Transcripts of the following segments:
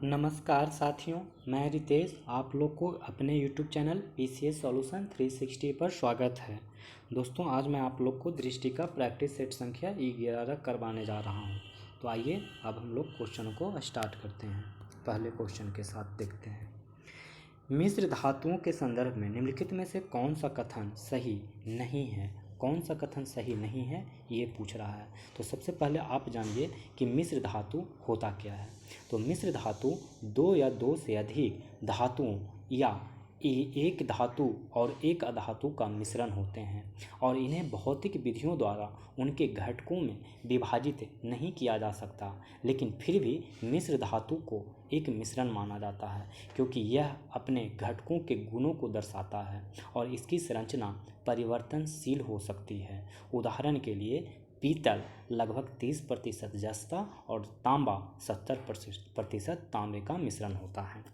नमस्कार साथियों, मैं रितेश आप लोग को अपने YouTube चैनल PCS सॉल्यूशन 360 पर स्वागत है। दोस्तों, आज मैं आप लोग को दृष्टि का प्रैक्टिस सेट संख्या 11 करवाने जा रहा हूं। तो आइए अब हम लोग क्वेश्चन को स्टार्ट करते हैं। पहले क्वेश्चन के साथ देखते हैं। मिश्र धातुओं के संदर्भ में निम्नलिखित में से कौन सा कथन सही नहीं है? कौन सा कथन सही नहीं है ये पूछ रहा है। तो सबसे पहले आप जानिए कि मिश्र धातु होता क्या है। तो मिश्र धातु दो या दो से अधिक धातुओं या एक धातु और एक अधातु का मिश्रण होते हैं और इन्हें भौतिक विधियों द्वारा उनके घटकों में विभाजित नहीं किया जा सकता, लेकिन फिर भी मिश्र धातु को एक मिश्रण माना जाता है क्योंकि यह अपने घटकों के गुणों को दर्शाता है और इसकी संरचना परिवर्तनशील हो सकती है। उदाहरण के लिए पीतल लगभग 30% जस्ता और तांबा 70% तांबे का मिश्रण होता है।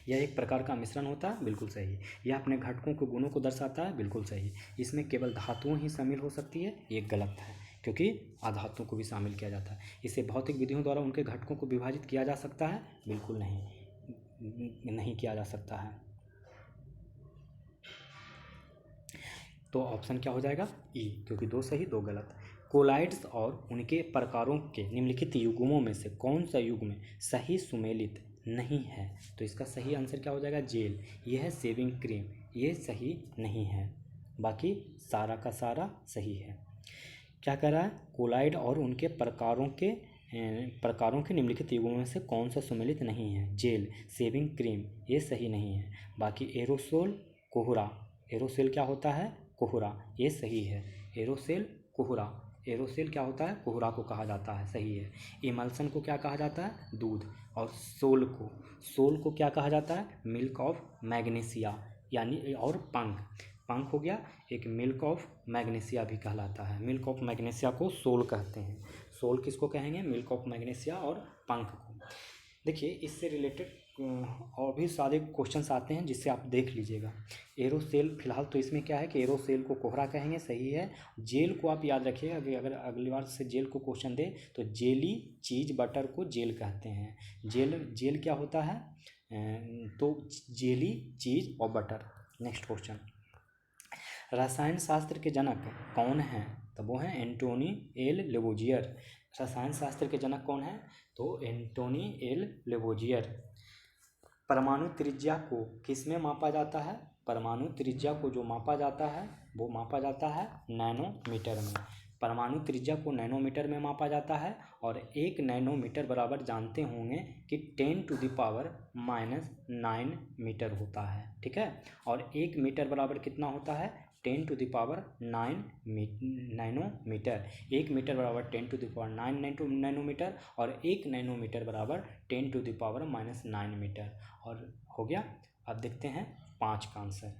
यह एक प्रकार का मिश्रण होता है, बिल्कुल सही। यह अपने घटकों के गुणों को दर्शाता है, बिल्कुल सही। इसमें केवल धातुओं ही शामिल हो सकती है, ये गलत है क्योंकि अधातुओं को भी शामिल किया जाता है। इसे भौतिक विधियों द्वारा उनके घटकों को विभाजित किया जा सकता है, बिल्कुल नहीं किया जा सकता है। तो ऑप्शन क्या हो जाएगा? ई, क्योंकि दो सही दो गलत। कोलाइड्स और उनके प्रकारों के निम्नलिखित युग्मों में से कौन सा युग्म सही सुमेलित नहीं है? तो इसका सही आंसर क्या हो जाएगा? जेल। यह है शेविंग क्रीम, ये सही नहीं है, बाकी सारा का सारा सही है। क्या कह रहा है? कोलाइड और उनके प्रकारों के निम्नलिखित युग्मों में से कौन सा सुमेलित नहीं है? जेल, शेविंग क्रीम, ये सही नहीं है। बाकी एरोसोल, कोहरा। एरोसोल क्या होता है? कोहरा, ये सही है। एरोसोल कोहरा, एरोसोल क्या होता है? कोहरा को कहा जाता है, सही है। इमल्सन को क्या कहा जाता है? दूध। और सोल को क्या कहा जाता है? मिल्क ऑफ मैग्नीशिया, यानी और पंख हो गया एक मिल्क ऑफ मैग्नीशिया भी कहलाता है। मिल्क ऑफ मैग्नीशिया को सोल कहते हैं। सोल किसको कहेंगे? मिल्क ऑफ मैग्नीशिया और पंख को। देखिए, इससे रिलेटेड और भी सारे क्वेश्चंस आते हैं जिससे आप देख लीजिएगा। एरोसेल, फिलहाल तो इसमें क्या है कि एरोसेल को कोहरा कहेंगे, सही है। जेल को आप याद रखिएगा, अगर अगली बार से जेल को क्वेश्चन दे तो जेली चीज बटर को जेल कहते हैं। जेल क्या होता है? तो जेली चीज और बटर। नेक्स्ट क्वेश्चन, रसायन शास्त्र के जनक कौन हैं? तो वो हैं एंटोनी एल लेवोजियर। रसायन शास्त्र के जनक कौन है? तो एंटोनी एल लेवोजियर। परमाणु त्रिज्या को किस में मापा जाता है? परमाणु त्रिज्या को जो मापा जाता है वो मापा जाता है नैनोमीटर में। परमाणु त्रिज्या को नैनोमीटर में मापा जाता है और 1 नैनोमीटर बराबर जानते होंगे कि 10⁻⁹ मीटर होता है, ठीक है। और 1 मीटर बराबर कितना होता है? 10⁹ नैनोमीटर। 1 मीटर बराबर 10⁹ नैनोमीटर और 1 नैनोमीटर बराबर 10⁻⁹ मीटर। और हो गया। अब देखते हैं 5 का answer.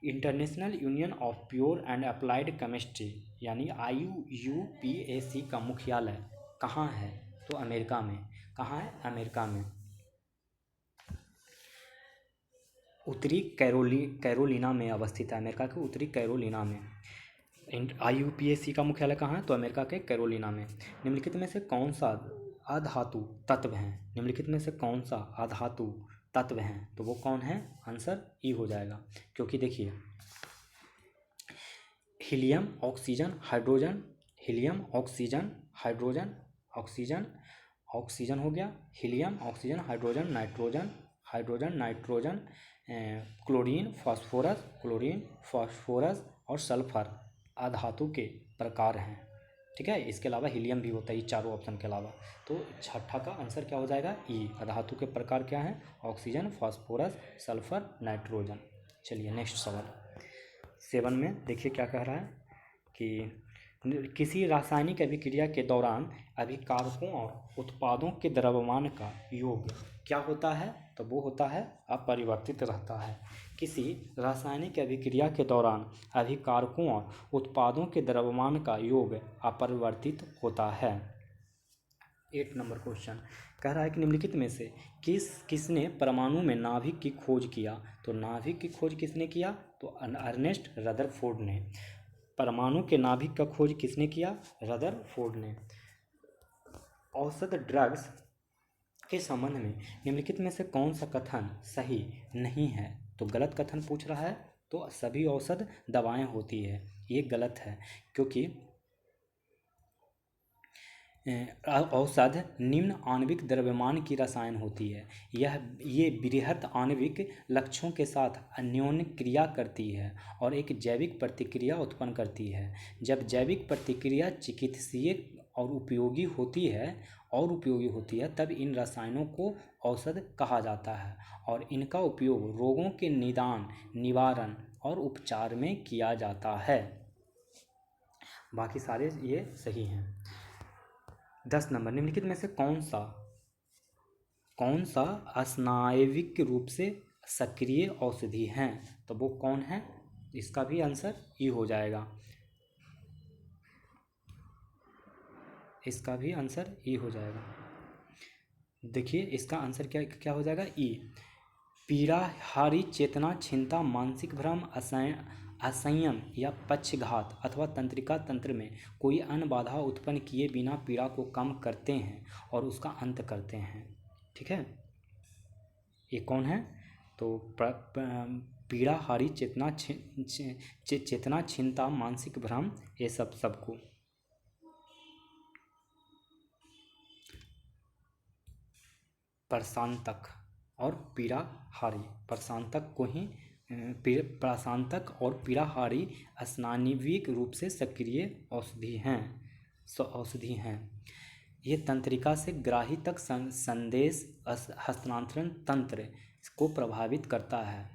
International union of pure and applied chemistry यानी IUPAC का मुख्यालय कहाँ है? तो अमेरिका में। कहाँ है? अमेरिका में। उत्तरी कैरोलिना में अवस्थित है। अमेरिका के उत्तरी कैरोलिना में। IUPAC का मुख्यालय कहाँ है? तो अमेरिका के कैरोलिना में। निम्नलिखित में से कौन सा अधातु तत्व हैं? निम्नलिखित में से कौन सा अधातु तत्व हैं? तो वो कौन है? आंसर ई हो जाएगा, क्योंकि देखिए helium oxygen hydrogen, helium oxygen hydrogen, oxygen हो गया, helium oxygen hydrogen nitrogen, chlorine phosphorus और सल्फर अधातु के प्रकार हैं, ठीक है। इसके अलावा हीलियम भी होता है, ये चारों ऑप्शन के अलावा। तो छठा का आंसर क्या हो जाएगा? ई। अधातु के प्रकार क्या हैं? Oxygen, phosphorus, sulphur, nitrogen. चलिए नेक्स्ट सवाल 7 में देखिए क्या कह रहा है कि किसी रासायनिक अभिक्रिया के दौरान अभिकारकों और उत्पादों के द्रव्यमान का योग क्या होता है? तो वो होता है अपरिवर्तित रहता है। किसी रासायनिक अभिक्रिया के दौरान अभिकारकों और उत्पादों के द्रव्यमान का योग अपरिवर्तित होता है। 8 नंबर क्वेश्चन कह रहा है कि निम्नलिखित में से किसने परमाणु में नाभिक की खोज किया? तो नाभिक की खोज किसने किया? तो अर्नेस्ट रदरफोर्ड ने। परमाणु के नाभिक का खोज किसने किया? रदरफोर्ड ने। औसत ड्रग्स के संबंध में निम्नलिखित में से कौन सा कथन सही नहीं है? तो गलत कथन पूछ रहा है, तो सभी औषध दवाएं होती है, ये गलत है, क्योंकि औषध निम्न आणविक द्रव्यमान की रसायन होती है। ये बृहत आणविक लक्ष्यों के साथ अन्योन्य क्रिया करती है और एक जैविक प्रतिक्रिया उत्पन्न करती है। जब जैविक प्रतिक्रिया चिकित्सीय और उपयोगी होती है तब इन रसायनों को औषध कहा जाता है और इनका उपयोग रोगों के निदान, निवारण और उपचार में किया जाता है। बाकी सारे ये सही हैं। 10 नंबर, निम्नलिखित में से कौन सा स्नायविक रूप से सक्रिय औषधि हैं? तो वो कौन है? इसका भी आंसर ई हो जाएगा। इसका भी आंसर ई हो जाएगा। देखिए इसका आंसर क्या हो जाएगा? ई। पीड़ा, हारी, चेतना, छिनता, मानसिक भ्रम, असंयम या पक्षघात अथवा तंत्रिका तंत्र में कोई अन्य बाधा उत्पन्न किए बिना पीड़ा को कम करते हैं और उसका अंत करते हैं। ठीक है, ये कौन है? तो पीड़ा, हारी, चेतना, छिनता, मानसिक भ्रम, ये सबको प्रशांतक और पीड़ाहारी, प्रशांतक और पीड़ाहारी स्नायविक रूप से सक्रिय औषधि हैं। ये तंत्रिका से ग्राही तक संदेश हस्तांतरण तंत्र को प्रभावित करता है।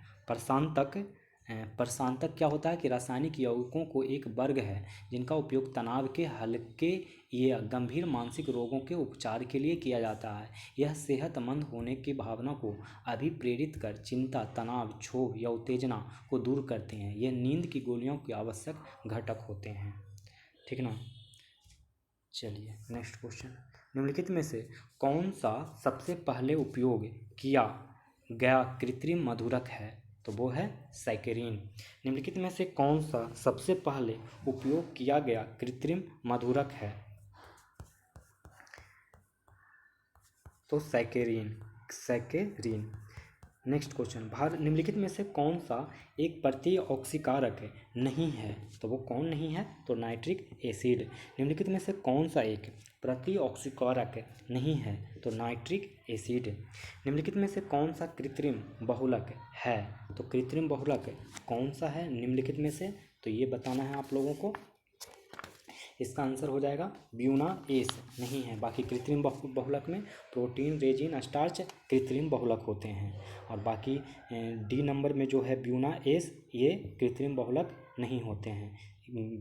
प्रशांतक क्या होता है कि रासायनिक यौगिकों को एक वर्ग है जिनका उपयोग तनाव के, हल्के या गंभीर मानसिक रोगों के उपचार के लिए किया जाता है। यह सेहतमंद होने की भावना को अभिप्रेरित कर चिंता, तनाव, क्षोभ या उत्तेजना को दूर करते हैं। यह नींद की गोलियों के आवश्यक घटक होते हैं। ठीक ना? चलिए नेक्स्ट क्वेश्चन, निम्नलिखित में से कौन सा सबसे पहले उपयोग किया गया कृत्रिम मधुरक है? तो वो है सैकरीन। निम्नलिखित में से कौन सा सबसे पहले उपयोग किया गया कृत्रिम मधुरक है? तो सैकरीन। नेक्स्ट क्वेश्चन, निम्नलिखित में से कौन सा एक प्रतिऑक्सीकारक नहीं है? तो वो कौन नहीं है? तो नाइट्रिक एसिड। निम्नलिखित में से कौन सा एक प्रतिऑक्सीकारक नहीं है? तो नाइट्रिक एसिड। निम्नलिखित में से कौन सा कृत्रिम बहुलक है? तो कृत्रिम बहुलक कौन सा है निम्नलिखित में से? तो ये बताना है आप लोगों को। इसका आंसर हो जाएगा ब्यूना एस नहीं है। बाकी कृत्रिम बहुलक में प्रोटीन, रेजिन, स्टार्च कृत्रिम बहुलक होते हैं और बाकी डी नंबर में जो है ब्यूना एस, ये कृत्रिम बहुलक नहीं होते हैं।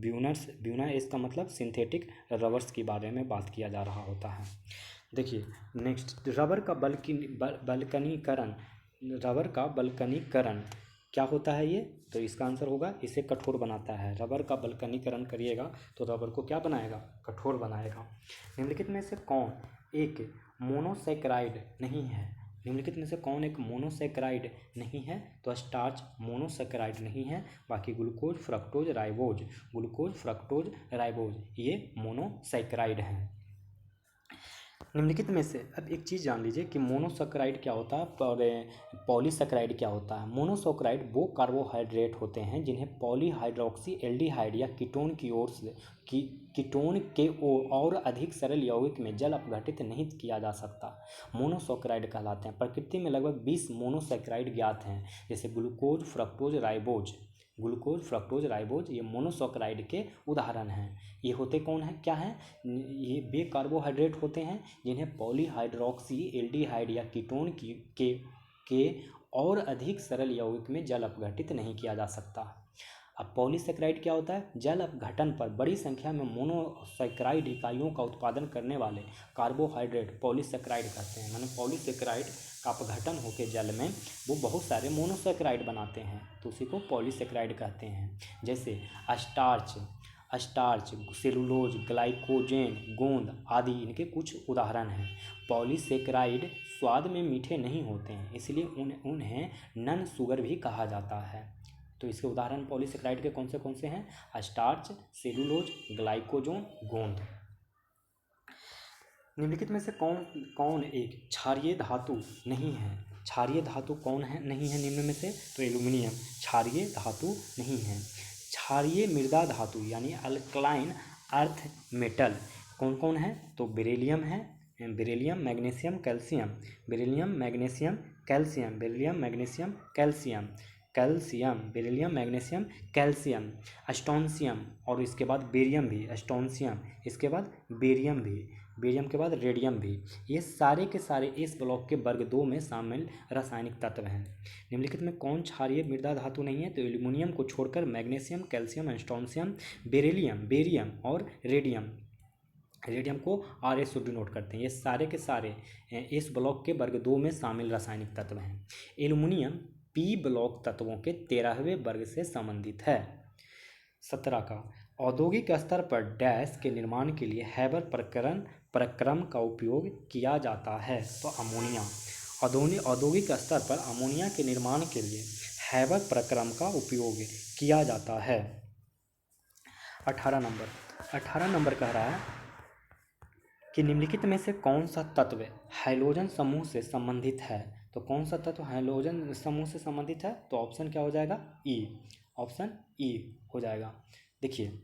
ब्यूना एस का मतलब सिंथेटिक रबर्स के बारे में बात किया जा रहा होता है। देखिए नेक्स्ट, रबर का बल्कनीकरण क्या होता है ये? तो इसका आंसर होगा इसे कठोर बनाता है। रबर का बल्कनीकरण करिएगा तो रबर को क्या बनाएगा? कठोर बनाएगा। निम्नलिखित में से कौन एक मोनोसैकेराइड नहीं है? निम्नलिखित में से कौन एक मोनोसैकेराइड नहीं है? तो स्टार्च मोनोसैकेराइड नहीं है। बाकी ग्लूकोज, फ्रक्टोज, राइबोज ये मोनोसैकेराइड हैं। निम्नलिखित में से अब एक चीज़ जान लीजिए कि मोनोसैकेराइड क्या होता है और पॉलीसैकेराइड क्या होता है। मोनोसैकेराइड वो कार्बोहाइड्रेट होते हैं जिन्हें पॉलीहाइड्रोक्सी एल्डिहाइड या कीटोन के और अधिक सरल यौगिक में जल अपघटित नहीं किया जा सकता, मोनोसैकेराइड कहलाते हैं। प्रकृति में लगभग 20 मोनोसैकेराइड ज्ञात हैं, जैसे ग्लूकोज, फ्रक्टोज, राइबोज ये मोनोसैकेराइड के उदाहरण हैं। ये होते कौन है, क्या है? ये वे कार्बोहाइड्रेट होते हैं जिन्हें पॉलीहाइड्रोक्सी एल्डिहाइड या कीटोन के और अधिक सरल यौगिक में जल अपघटित नहीं किया जा सकता। अब पॉलीसैकेराइड क्या होता है? जल अपघटन पर बड़ी संख्या में मोनोसैकेराइड इकाइयों का उत्पादन करने वाले कार्बोहाइड्रेट पॉलीसैकेराइड कहते हैं। माने पॉलीसैकेराइड का अपघटन होकर जल में वो बहुत सारे मोनोसैकेराइड बनाते हैं तो उसी को पॉलीसैकेराइड कहते हैं। जैसे स्टार्च, सेलुलोज, ग्लाइकोजेन, गोंद आदि इनके कुछ उदाहरण हैं। पॉलीसैकेराइड स्वाद में मीठे नहीं होते हैं, इसलिए उन्हें नन शुगर भी कहा जाता है। तो इसके उदाहरण पॉलीसैकेराइड के कौन से हैं? स्टार्च, सेलुलोज, ग्लाइकोजन, गोंद। निम्नलिखित में से कौन कौन एक क्षारीय धातु नहीं है? क्षारीय धातु कौन है नहीं है निम्न में से? तो एल्यूमिनियम क्षारीय धातु नहीं है। क्षारीय मृदा धातु यानी अल्कलाइन अर्थ मेटल कौन कौन है? तो बेरिलियम है, beryllium magnesium calcium, beryllium magnesium calcium, beryllium magnesium calcium, calcium beryllium magnesium calcium, strontium और इसके बाद बेरियम भी, स्टोनशियम इसके बाद बेरियम भी, बेरियम के बाद रेडियम भी। ये सारे के सारे इस ब्लॉक के वर्ग 2 में शामिल रासायनिक तत्व हैं। निम्नलिखित में कौन क्षारीय मृदा धातु नहीं है? तो एल्यूमिनियम को छोड़कर magnesium calcium strontium beryllium barium और रेडियम, रेडियम को RS से डिनोट करते हैं। ये सारे के सारे इस ब्लॉक के वर्ग 2 में शामिल रासायनिक तत्व हैं। एल्यूमिनियम P ब्लॉक तत्वों के 13वें वर्ग से संबंधित है। 17 का औद्योगिक स्तर पर डैश के निर्माण के लिए हैबर प्रक्रम का उपयोग किया जाता है। तो अमोनिया, औद्योगिक स्तर पर अमोनिया के निर्माण के लिए हैबर प्रक्रम का उपयोग किया जाता है। 18 नंबर कह रहा है कि निम्नलिखित में से कौन सा तत्व हैलोजन समूह से संबंधित है? तो कौन सा तत्व हैलोजन समूह से संबंधित है? तो ऑप्शन क्या हो जाएगा? ई, ऑप्शन ई हो जाएगा। देखिए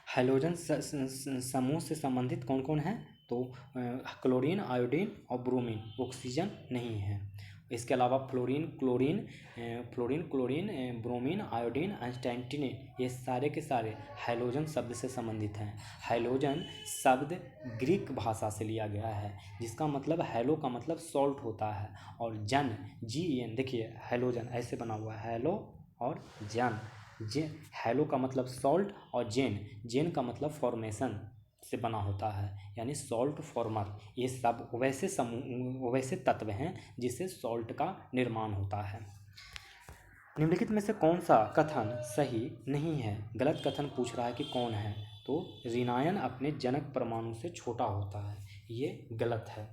हैलोजन समूह से संबंधित कौन कौन है? तो क्लोरीन आयोडीन और ब्रोमीन, ऑक्सीजन नहीं है। इसके अलावा फ्लोरीन क्लोरीन ब्रोमीन आयोडीन एस्टेंटिन ये सारे के सारे हैलोजन शब्द से संबंधित हैं। हैलोजन शब्द ग्रीक भाषा से लिया गया है जिसका मतलब हैलो का मतलब सॉल्ट होता है और जन GEN, देखिए हैलोजन ऐसे बना हुआ है, हैलो और जन, हैलो का मतलब सॉल्ट और जेन का मतलब फॉर्मेशन से बना होता है यानी सॉल्ट फॉर्मर। ये सब वैसे तत्व हैं जिससे सॉल्ट का निर्माण होता है। निम्नलिखित में से कौन सा कथन सही नहीं है? गलत कथन पूछ रहा है कि कौन है? तो ऋणायन अपने जनक परमाणु से छोटा होता है, ये गलत है।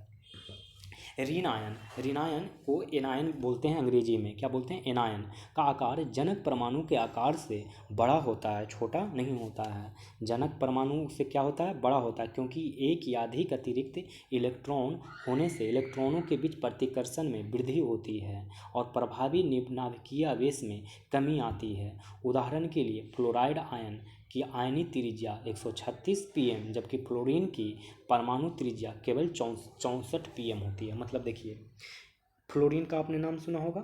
ऋणायन को एनायन बोलते हैं, अंग्रेजी में क्या बोलते हैं? एनायन का आकार जनक परमाणु के आकार से बड़ा होता है, छोटा नहीं होता है। जनक परमाणु से क्या होता है? बड़ा होता है, क्योंकि एक या अधिक अतिरिक्त इलेक्ट्रॉन होने से इलेक्ट्रॉनों के बीच प्रतिकर्षण में वृद्धि होती है और प्रभावी नाभिकीय आवेश में कमी आती है। उदाहरण के लिए फ्लोराइड आयन की आयनीय त्रिज्या 136 pm जबकि फ्लोरीन की परमाणु त्रिज्या केवल 64 pm होती है। मतलब देखिए फ्लोरीन का आपने नाम सुना होगा,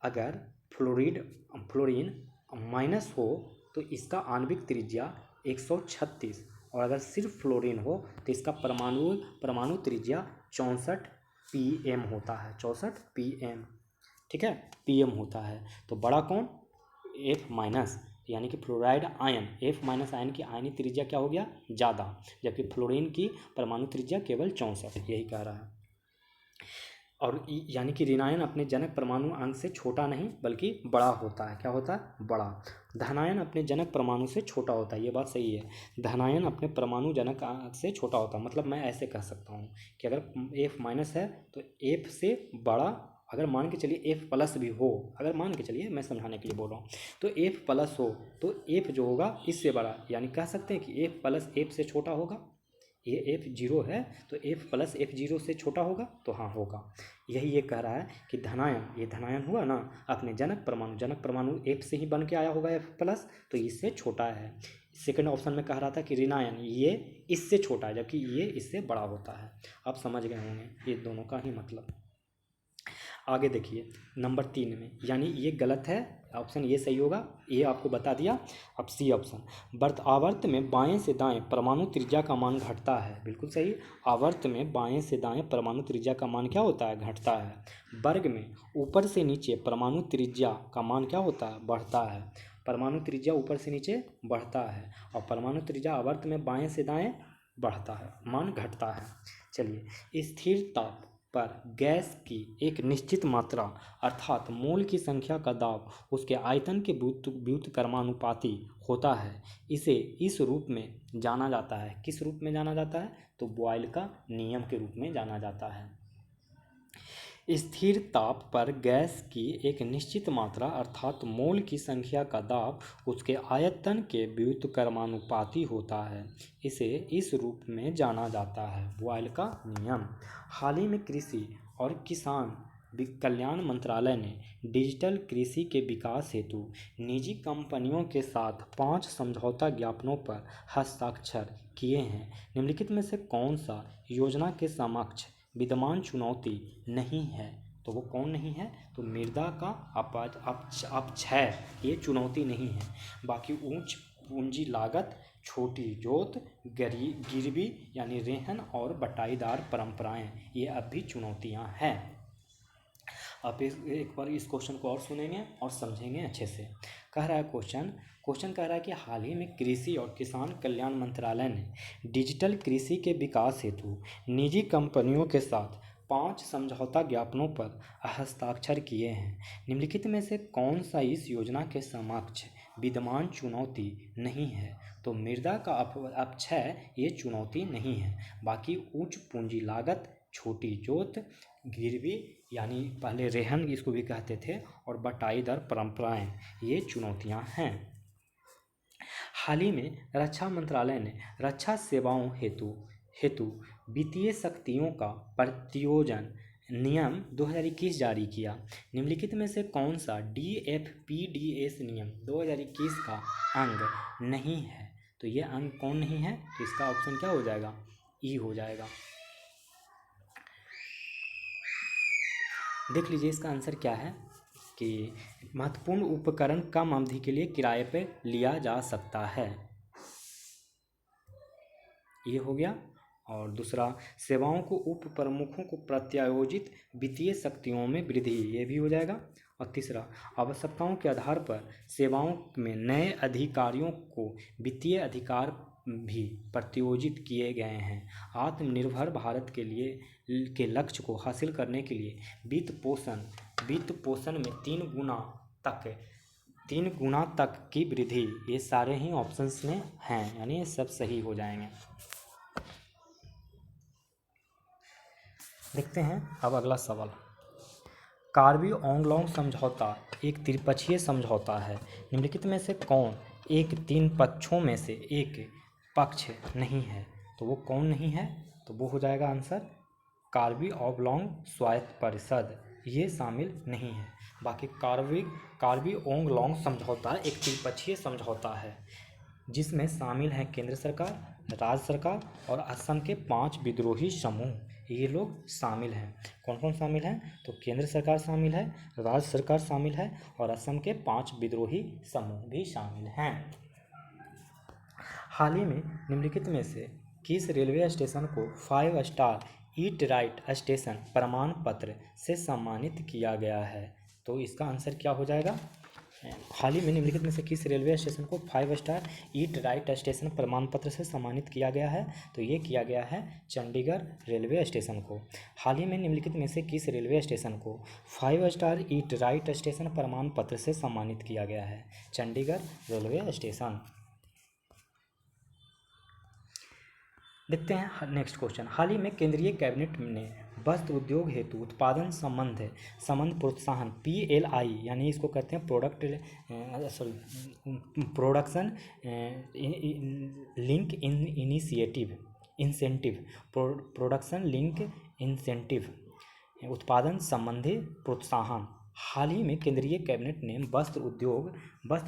अगर फ्लोरीन माइनस हो तो इसका आणविक त्रिज्या 136 और अगर सिर्फ फ्लोरीन हो तो इसका परमाणु त्रिज्या 64 pm होता है, 64 pm, ठीक है, pm होता है। तो बड़ा कौन? F माइनस, यानी कि fluoride ion F minus ion की आयनीय त्रिज्या क्या हो गया? ज़्यादा, जबकि फ्लोरीन की परमाणु त्रिज्या केवल 64, यही कह रहा है। और यानी कि ऋणायन अपने जनक परमाणु अंक से छोटा नहीं बल्कि बड़ा होता है। क्या होता है? बड़ा। धनायन अपने जनक परमाणु से छोटा होता है, ये बात सही है। धनायन अपने परमाणु जनक अंक से छोटा होता है, मतलब मैं ऐसे कह सकता हूँ कि अगर F माइनस है तो F से बड़ा, अगर मान के चलिए F प्लस भी हो, अगर मान के चलिए, मैं समझाने के लिए बोल रहा हूँ, तो F प्लस हो तो F जो होगा इससे बड़ा, यानी कह सकते हैं कि F प्लस F से छोटा होगा। ये F0 है तो F प्लस F0 से छोटा होगा, तो हाँ होगा। यही ये कह रहा है कि धनायन, ये धनायन हुआ ना, अपने जनक परमाणु F से ही बन के आया होगा F प्लस, तो इससे छोटा है। सेकंड ऑप्शन में कह रहा था कि ऋणायन ये इससे छोटा है जबकि ये इससे बड़ा होता है। आप समझ गए होंगे ये दोनों का ही मतलब। आगे देखिए नंबर 3 में, यानी ये गलत है, ऑप्शन ये सही होगा, ये आपको बता दिया। अब सी ऑप्शन, आवर्त में बाएं से दाएं परमाणु त्रिज्या का मान घटता है, बिल्कुल सही। आवर्त में बाएं से दाएं परमाणु त्रिज्या का मान क्या होता है? घटता है। वर्ग में ऊपर से नीचे परमाणु त्रिज्या का मान क्या होता है? बढ़ता है। परमाणु त्रिज्या ऊपर से नीचे बढ़ता है और परमाणु त्रिज्या आवर्त में बाएं से दाएं बढ़ता है, मान घटता है। चलिए, स्थिर ताप पर गैस की एक निश्चित मात्रा अर्थात मोल की संख्या का दाब उसके आयतन के व्युत्क्रमानुपाती होता है। इसे इस रूप में जाना जाता है, किस रूप में जाना जाता है? तो बॉयल का नियम के रूप में जाना जाता है। स्थिर ताप पर गैस की एक निश्चित मात्रा अर्थात मोल की संख्या का दाब उसके आयतन के व्युत्क्रमानुपाती होता है। इसे इस रूप में जाना जाता है, बॉयल का नियम। हाल ही में कृषि और किसान कल्याण मंत्रालय ने डिजिटल कृषि के विकास हेतु निजी कंपनियों के साथ 5 समझौता ज्ञापनों पर हस्ताक्षर किए हैं। निम्नलिखित में से कौन सा योजना के समक्ष विद्यमान चुनौती नहीं है? तो वो कौन नहीं है? तो मृदा का अपक्षय ये चुनौती नहीं है। बाकी उच्च पूंजी लागत, छोटी जोत, गिरवी यानी रेहन और बटाईदार परंपराएं ये अब भी चुनौतियां हैं। अब एक बार इस क्वेश्चन को और सुनेंगे और समझेंगे अच्छे से। कह रहा है क्वेश्चन कह रहा है कि हाल ही में कृषि और किसान कल्याण मंत्रालय ने डिजिटल कृषि के विकास हेतु निजी कंपनियों के साथ 5 समझौता ज्ञापनों पर हस्ताक्षर किए हैं। निम्नलिखित में से कौन सा इस योजना के समक्ष विद्यमान चुनौती नहीं है? तो मृदा का अपक्षय ये चुनौती नहीं है। बाकी उच्च पूंजी लागत, छोटी जोत, गिरवी यानी पहले रेहन इसको भी कहते थे, और बटाईदार परंपराएं ये चुनौतियां हैं। हाल ही में रक्षा मंत्रालय ने रक्षा सेवाओं हेतु वित्तीय शक्तियों का प्रत्योजन नियम 2021 जारी किया। निम्नलिखित में से कौन सा DFPDS नियम 2021 का अंग नहीं है? तो ये अंग कौन नहीं है? तो इसका ऑप्शन क्या हो जाएगा? ई हो जाएगा। देख लीजिए इसका आंसर क्या है कि महत्वपूर्ण उपकरण कम अवधि के लिए किराए पे लिया जा सकता है, ये हो गया। और दूसरा, सेवाओं को उप प्रमुखों को प्रत्यायोजित वित्तीय शक्तियों में वृद्धि, ये भी हो जाएगा। और तीसरा, आवश्यकताओं के आधार पर सेवाओं में नए अधिकारियों को वित्तीय अधिकार भी प्रत्यायोजित किए गए हैं। आत्मनिर्भर भारत के लक्ष्य को हासिल करने के लिए वित्त पोषण में 3 गुना तक की वृद्धि, ये सारे ही ऑप्शंस में हैं, यानी ये सब सही हो जाएंगे। देखते हैं अब अगला सवाल। कार्बी आंगलोंग समझौता एक त्रिपक्षीय समझौता है। निम्नलिखित में से कौन एक 3 पक्षों में से एक पक्ष नहीं है? तो वो कौन नहीं है? तो वो हो जाएगा आंसर कार्बी आंगलोंग स्वायत्त परिषद, ये शामिल नहीं है। बाकी कार्बी आंगलोंग समझौता एक त्रिपक्षीय समझौता है जिसमें शामिल हैं केंद्र सरकार, राज्य सरकार और असम के 5 विद्रोही समूह, ये लोग शामिल हैं। कौन कौन शामिल हैं? तो केंद्र सरकार शामिल है, राज्य सरकार शामिल है और असम के 5 विद्रोही समूह भी शामिल हैं। हाल ही में निम्नलिखित में से किस रेलवे स्टेशन को 5 स्टार ईट राइट स्टेशन प्रमाण पत्र से सम्मानित किया गया है? तो इसका आंसर क्या हो जाएगा? हाल ही में निम्नलिखित में से किस रेलवे स्टेशन को 5 स्टार ईट राइट स्टेशन प्रमाण पत्र से सम्मानित किया गया है? तो ये किया गया है चंडीगढ़ रेलवे स्टेशन को। हाल ही में निम्नलिखित में से किस रेलवे स्टेशन को 5 स्टार ईट राइट स्टेशन प्रमाण पत्र से सम्मानित किया गया है? Chandigarh railway station. देखते हैं नेक्स्ट क्वेश्चन। हाल ही में केंद्रीय कैबिनेट ने वस्त्र उद्योग हेतु उत्पादन संबंध प्रोत्साहन PLI यानी इसको कहते हैं production link incentive production link incentive उत्पादन संबंधी प्रोत्साहन। हाल ही में केंद्रीय कैबिनेट ने वस्त्र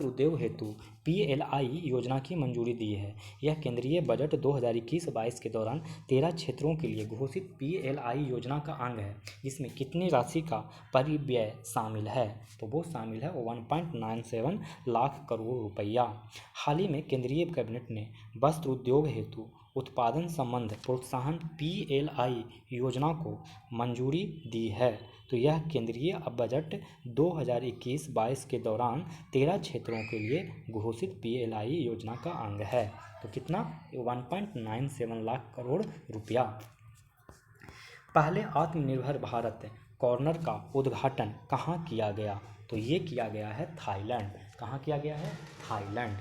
उद्योग हेतु PLI योजना की मंजूरी दी है। यह केंद्रीय बजट 2021-22 के दौरान 13 क्षेत्रों के लिए घोषित PLI योजना का अंग है, जिसमें कितनी राशि का परिव्यय शामिल है? तो वो शामिल है 1.97 लाख करोड़ रुपया। हाल ही में केंद्रीय कैबिनेट ने वस्त्र उद्योग हेतु उत्पादन संबंध प्रोत्साहन PLI योजना को मंजूरी दी है। तो यह केंद्रीय बजट 2021-22 के दौरान 13 क्षेत्रों के लिए घोषित PLI योजना का अंग है। तो कितना? 1.97 लाख करोड़ रुपया। पहले आत्मनिर्भर भारत कॉर्नर का उद्घाटन कहाँ किया गया? तो ये किया गया है थाईलैंड। कहाँ किया गया है? थाईलैंड।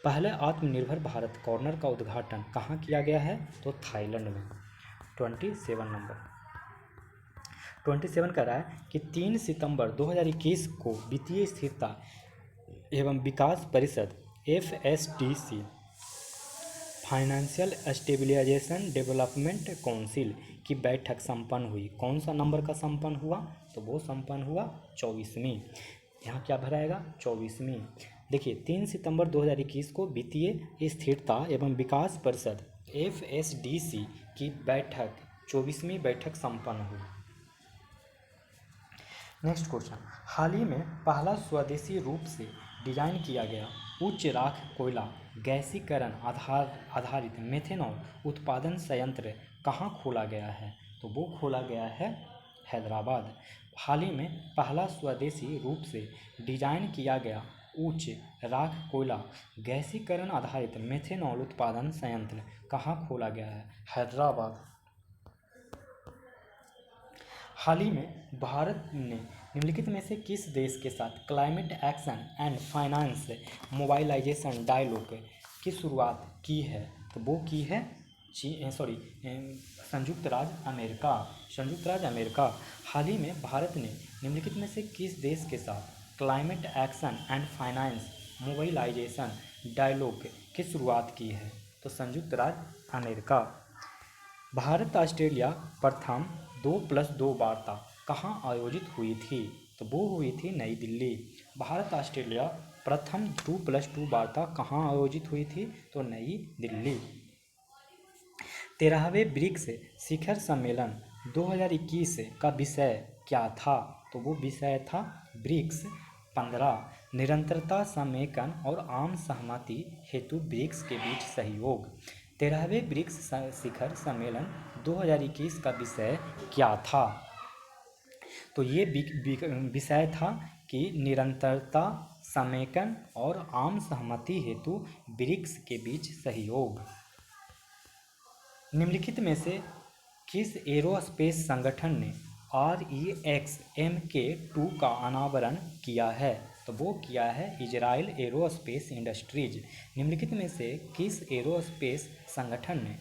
पहले आत्मनिर्भर भारत कॉर्नर का उद्घाटन कहाँ किया गया है? तो थाईलैंड में। 27 नंबर। 27 कह रहा है कि 3 सितंबर 2021 को वित्तीय स्थिरता एवं विकास परिषद FSDC financial stabilisation development council की बैठक संपन्न हुई। कौन सा नंबर का संपन्न हुआ? तो वो संपन्न हुआ 24वीं। यहाँ क्या भराएगा? 24वीं। देखिए 3 सितंबर 2021 को वित्तीय स्थिरता एवं विकास परिषद FSDC की बैठक 24वीं बैठक संपन्न हुई। नेक्स्ट क्वेश्चन, हाल ही में पहला स्वदेशी रूप से डिजाइन किया गया उच्च राख कोयला गैसीकरण आधारित मेथेनॉल उत्पादन संयंत्र कहाँ खोला गया है? तो वो खोला गया है हैदराबाद। हाल ही में पहला स्वदेशी रूप से डिजाइन किया गया उच्च राख कोयला गैसीकरण आधारित मेथेनॉल उत्पादन संयंत्र कहाँ खोला गया है? हैदराबाद। हाल ही में भारत ने निम्नलिखित में से किस देश के साथ climate action and finance mobilisation dialogue की शुरुआत की है? तो वो की है संयुक्त राज्य अमेरिका। संयुक्त राज्य अमेरिका। हाल ही में भारत ने निम्नलिखित में से किस देश के साथ climate action and finance mobilisation dialogue की शुरुआत की है? तो संयुक्त राज्य अमेरिका। भारत ऑस्ट्रेलिया प्रथम 2+2 वार्ता कहाँ आयोजित हुई थी? तो वो हुई थी नई दिल्ली। भारत ऑस्ट्रेलिया प्रथम 2+2 वार्ता कहाँ आयोजित हुई थी? तो नई दिल्ली। 13वें ब्रिक्स शिखर सम्मेलन 2021 का विषय क्या था? तो वो विषय था ब्रिक्स 15 निरंतरता, समेकन और आम सहमति हेतु ब्रिक्स के बीच सहयोग। 13वें ब्रिक्स शिखर सम्मेलन 2021 का विषय क्या था? तो ये विषय था कि निरंतरता, समेकन और आम सहमति हेतु ब्रिक्स के बीच सहयोग। निम्नलिखित में से किस एरोस्पेस संगठन ने REX Mk2 का अनावरण किया है? तो वो किया है इजराइल एरोस्पेस इंडस्ट्रीज। निम्नलिखित में से किस एरोस्पेस संगठन ने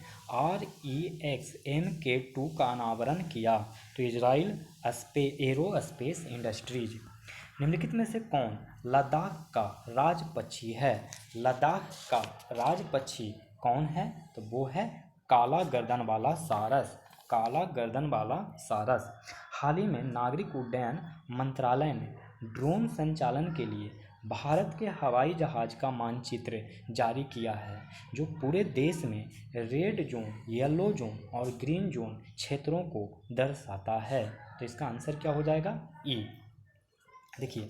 REX Mk2 का अनावरण किया? तो इजराइल एरोस्पेस इंडस्ट्रीज। निम्नलिखित में से कौन लद्दाख का राज पक्षी है? लद्दाख का राज पक्षी कौन है? तो वो है काला गर्दन वाला सारस। काला गर्दन वाला सारस। हाल ही में नागरिक उड्डयन मंत्रालय ने ड्रोन संचालन के लिए भारत के हवाई जहाज का मानचित्र जारी किया है, जो पूरे देश में रेड जोन, येलो जोन और ग्रीन जोन क्षेत्रों को दर्शाता है। तो इसका आंसर क्या हो जाएगा? ई। देखिए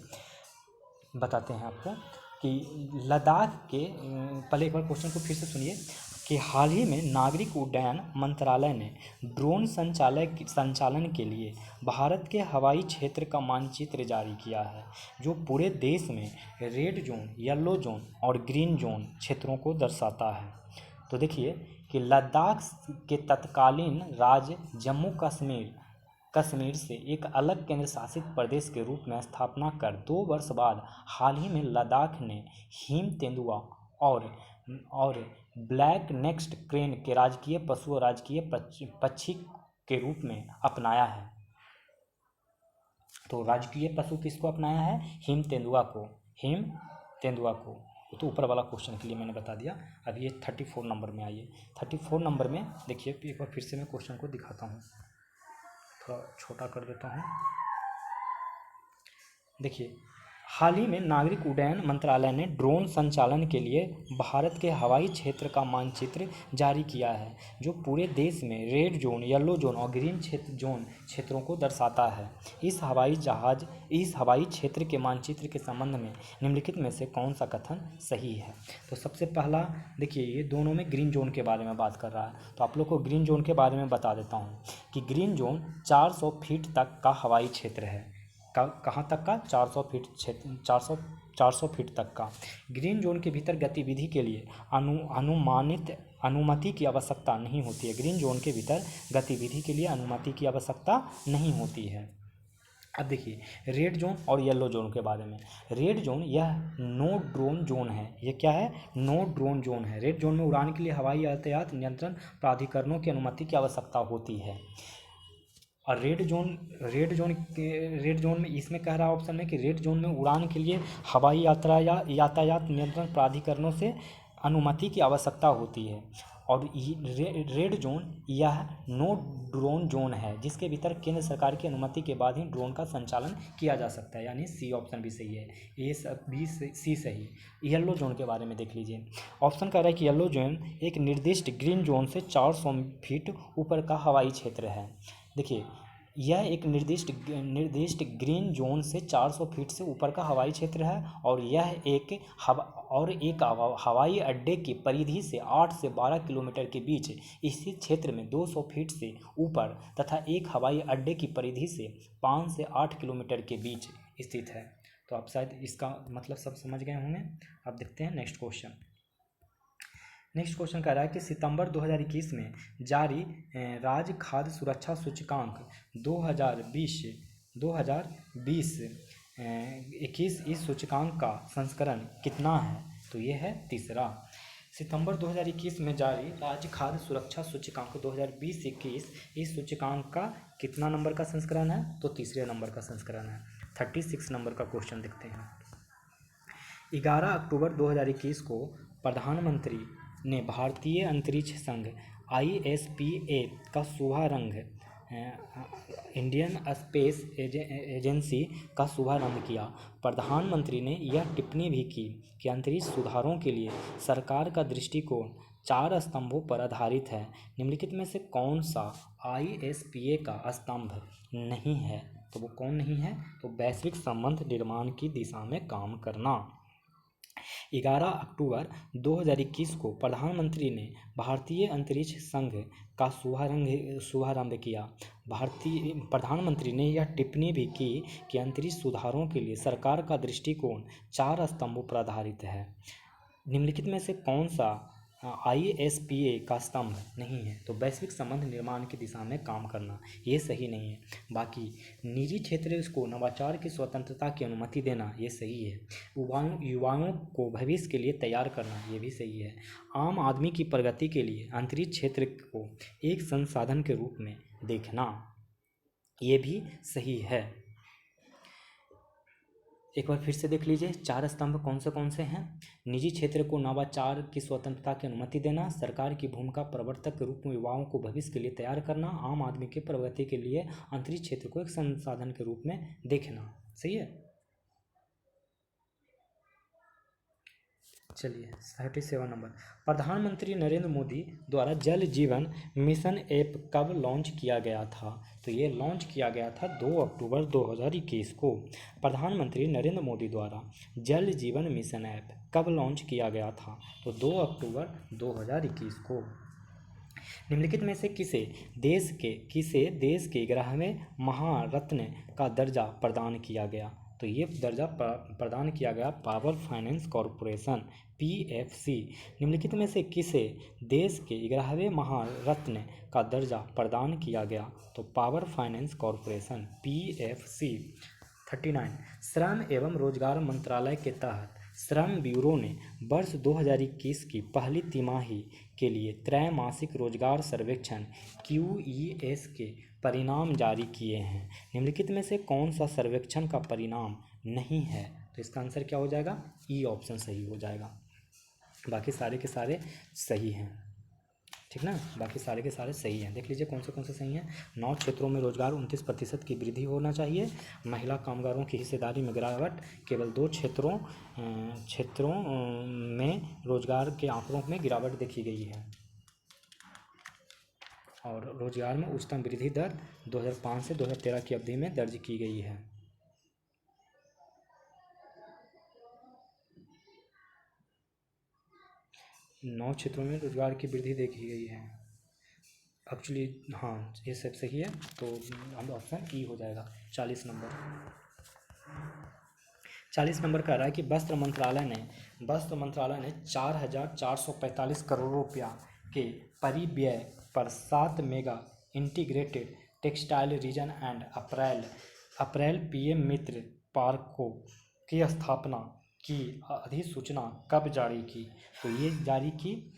बताते हैं आपको कि लद्दाख के पहले एक बार क्वेश्चन को फिर से सुनिए कि हाल ही में नागरिक उड्डयन मंत्रालय ने ड्रोन संचालन के लिए भारत के हवाई क्षेत्र का मानचित्र जारी किया है, जो पूरे देश में रेड जोन, येलो जोन और ग्रीन जोन क्षेत्रों को दर्शाता है। तो देखिए कि लद्दाख के तत्कालीन राज्य जम्मू कश्मीर से एक अलग केंद्र शासित प्रदेश के रूप में स्थापना कर 2 वर्ष बाद हाल ही में लद्दाख ने हिम तेंदुआ और ब्लैक नेक्स्ट क्रेन के राजकीय पशु और राजकीय पक्षी के रूप में अपनाया है। तो राजकीय पशु किसको अपनाया है? हिम तेंदुआ को। तो ऊपर वाला क्वेश्चन के लिए मैंने बता दिया। अब ये 34 नंबर में आइए। 34 नंबर में देखिए एक बार फिर से मैं क्वेश्चन को दिखाता हूँ, थोड़ा छोटा कर देता हूँ। देखिए हाल ही में नागरिक उड्डयन मंत्रालय ने ड्रोन संचालन के लिए भारत के हवाई क्षेत्र का मानचित्र जारी किया है, जो पूरे देश में रेड जोन, येलो जोन और ग्रीन क्षेत्रों को दर्शाता है। इस हवाई क्षेत्र के मानचित्र के संबंध में निम्नलिखित में से कौन सा कथन सही है? तो सबसे पहला देखिए, ये दोनों में ग्रीन जोन के बारे में बात कर रहा है, तो आप लोग को ग्रीन जोन के बारे में बता देता हूँ कि ग्रीन जोन 400 फीट तक का हवाई क्षेत्र है। कहाँ तक का? 400 फीट क्षेत्र, 400 फीट तक का। ग्रीन जोन के भीतर गतिविधि के लिए अनुमति की आवश्यकता नहीं होती है। ग्रीन जोन के भीतर गतिविधि के लिए अनुमति की आवश्यकता नहीं होती है। अब देखिए रेड जोन और येलो जोन के बारे में। रेड जोन यह नो ड्रोन जोन है। ये क्या है? नो ड्रोन जोन है। रेड जोन में उड़ान के लिए हवाई यातायात नियंत्रण प्राधिकरणों की अनुमति की आवश्यकता होती है। और रेड जोन में इसमें कह रहा है ऑप्शन में कि रेड जोन में उड़ान के लिए हवाई यात्रा या यातायात नियंत्रण प्राधिकरणों से अनुमति की आवश्यकता होती है। और रेड जोन यह नो ड्रोन जोन है, जिसके भीतर केंद्र सरकार की अनुमति के बाद ही ड्रोन का संचालन किया जा सकता है, यानी सी ऑप्शन भी सही है, ए सब बी सी सही। येलो जोन के बारे में देख लीजिए। ऑप्शन कह रहा है कि येलो जोन एक निर्दिष्ट ग्रीन जोन से 400 फीट ऊपर का हवाई क्षेत्र है। देखिए, यह एक निर्दिष्ट ग्रीन जोन से 400 फीट से ऊपर का हवाई क्षेत्र है, और यह एक हवाई अड्डे की परिधि से 8 से 12 किलोमीटर के बीच स्थित क्षेत्र में 200 फीट से ऊपर तथा एक हवाई अड्डे की परिधि से 5 से 8 किलोमीटर के बीच स्थित है। तो आप शायद इसका मतलब सब समझ गए होंगे। अब देखते हैं नेक्स्ट क्वेश्चन। नेक्स्ट क्वेश्चन कह रहा है कि सितंबर 2021 में जारी राज्य खाद्य सुरक्षा सूचकांक 2020-21 इस सूचकांक का संस्करण कितना है? तो ये है तीसरा। सितंबर 2021 में जारी राज्य खाद्य सुरक्षा सूचकांक 2020-21 इस सूचकांक का कितना नंबर का संस्करण है? तो तीसरे नंबर का संस्करण है। 36 नंबर का क्वेश्चन देखते हैं। 11 अक्टूबर 2021 को प्रधानमंत्री ने भारतीय अंतरिक्ष संघ ISPA का शुभारंभ इंडियन स्पेस एजेंसी का शुभारंभ किया। प्रधानमंत्री ने यह टिप्पणी भी की कि अंतरिक्ष सुधारों के लिए सरकार का दृष्टिकोण 4 स्तंभों पर आधारित है। निम्नलिखित में से कौन सा ISPA का स्तंभ नहीं है? तो वो कौन नहीं है? तो वैश्विक संबंध निर्माण की दिशा में काम करना। 11 अक्टूबर 2021 को प्रधानमंत्री ने भारतीय अंतरिक्ष संघ का शुभारंभ किया। प्रधानमंत्री ने यह टिप्पणी भी की कि अंतरिक्ष सुधारों के लिए सरकार का दृष्टिकोण 4 स्तंभों पर आधारित है। निम्नलिखित में से कौन सा ISPA का स्तंभ नहीं है? तो वैश्विक संबंध निर्माण की दिशा में काम करना, ये सही नहीं है। बाकी निजी क्षेत्र को नवाचार की स्वतंत्रता की अनुमति देना, ये सही है। युवाओं को भविष्य के लिए तैयार करना, ये भी सही है। आम आदमी की प्रगति के लिए अंतरिक्ष क्षेत्र को एक संसाधन के रूप में देखना, ये भी सही है। एक बार फिर से देख लीजिए, 4 स्तंभ कौन से हैं? निजी क्षेत्र को नवाचार की स्वतंत्रता की अनुमति देना, सरकार की भूमिका प्रवर्तक के रूप में युवाओं को भविष्य के लिए तैयार करना, आम आदमी की प्रगति के लिए अंतरिक्ष क्षेत्र को एक संसाधन के रूप में देखना। सही है। चलिए 37 नंबर। प्रधानमंत्री नरेंद्र मोदी द्वारा जल जीवन मिशन ऐप कब लॉन्च किया गया था? तो ये लॉन्च किया गया था 2 अक्टूबर 2021 को। प्रधानमंत्री नरेंद्र मोदी द्वारा जल जीवन मिशन ऐप कब लॉन्च किया गया था? तो 2 अक्टूबर 2021 को। निम्नलिखित में से किसे देश के 11वें महारत्न का दर्जा प्रदान किया गया? तो ये दर्जा प्रदान किया गया पावर फाइनेंस कॉरपोरेशन PFC। निम्नलिखित में से किसे देश के 11वें महारत्न का दर्जा प्रदान किया गया? तो पावर फाइनेंस कॉरपोरेशन PFC। 39 श्रम एवं रोजगार मंत्रालय के तहत श्रम ब्यूरो ने वर्ष 2021 की पहली तिमाही के लिए त्रैमासिक रोजगार सर्वेक्षण QES के परिणाम जारी किए हैं। निम्नलिखित में से कौन सा सर्वेक्षण का परिणाम नहीं है? तो इसका आंसर क्या हो जाएगा? E ऑप्शन सही हो जाएगा। बाकी सारे के सारे सही हैं, ठीक ना? बाकी सारे के सारे सही हैं। देख लीजिए कौन से सही हैं। 9 क्षेत्रों में रोजगार 29% की वृद्धि होना चाहिए। महिला कामगारों की हिस्सेदारी में गिरावट। केवल 2 क्षेत्रों में रोजगार के आंकड़ों में गिरावट देखी गई है। और रोजगार में उच्चतम वृद्धि दर 2005 से 2013 की अवधि में दर्ज की गई है। नौ क्षेत्रों में रोजगार की वृद्धि देखी गई है। एक्चुअली हाँ, ये सब सही है, तो हम ऑप्शन E हो जाएगा। 40 नंबर कह रहा है कि वस्त्र मंत्रालय ने 4,445 करोड़ रुपया के परिव्यय पर 7 mega integrated textile region and April PM मित्र पार्कों की स्थापना की अधिसूचना कब जारी की? तो ये जारी की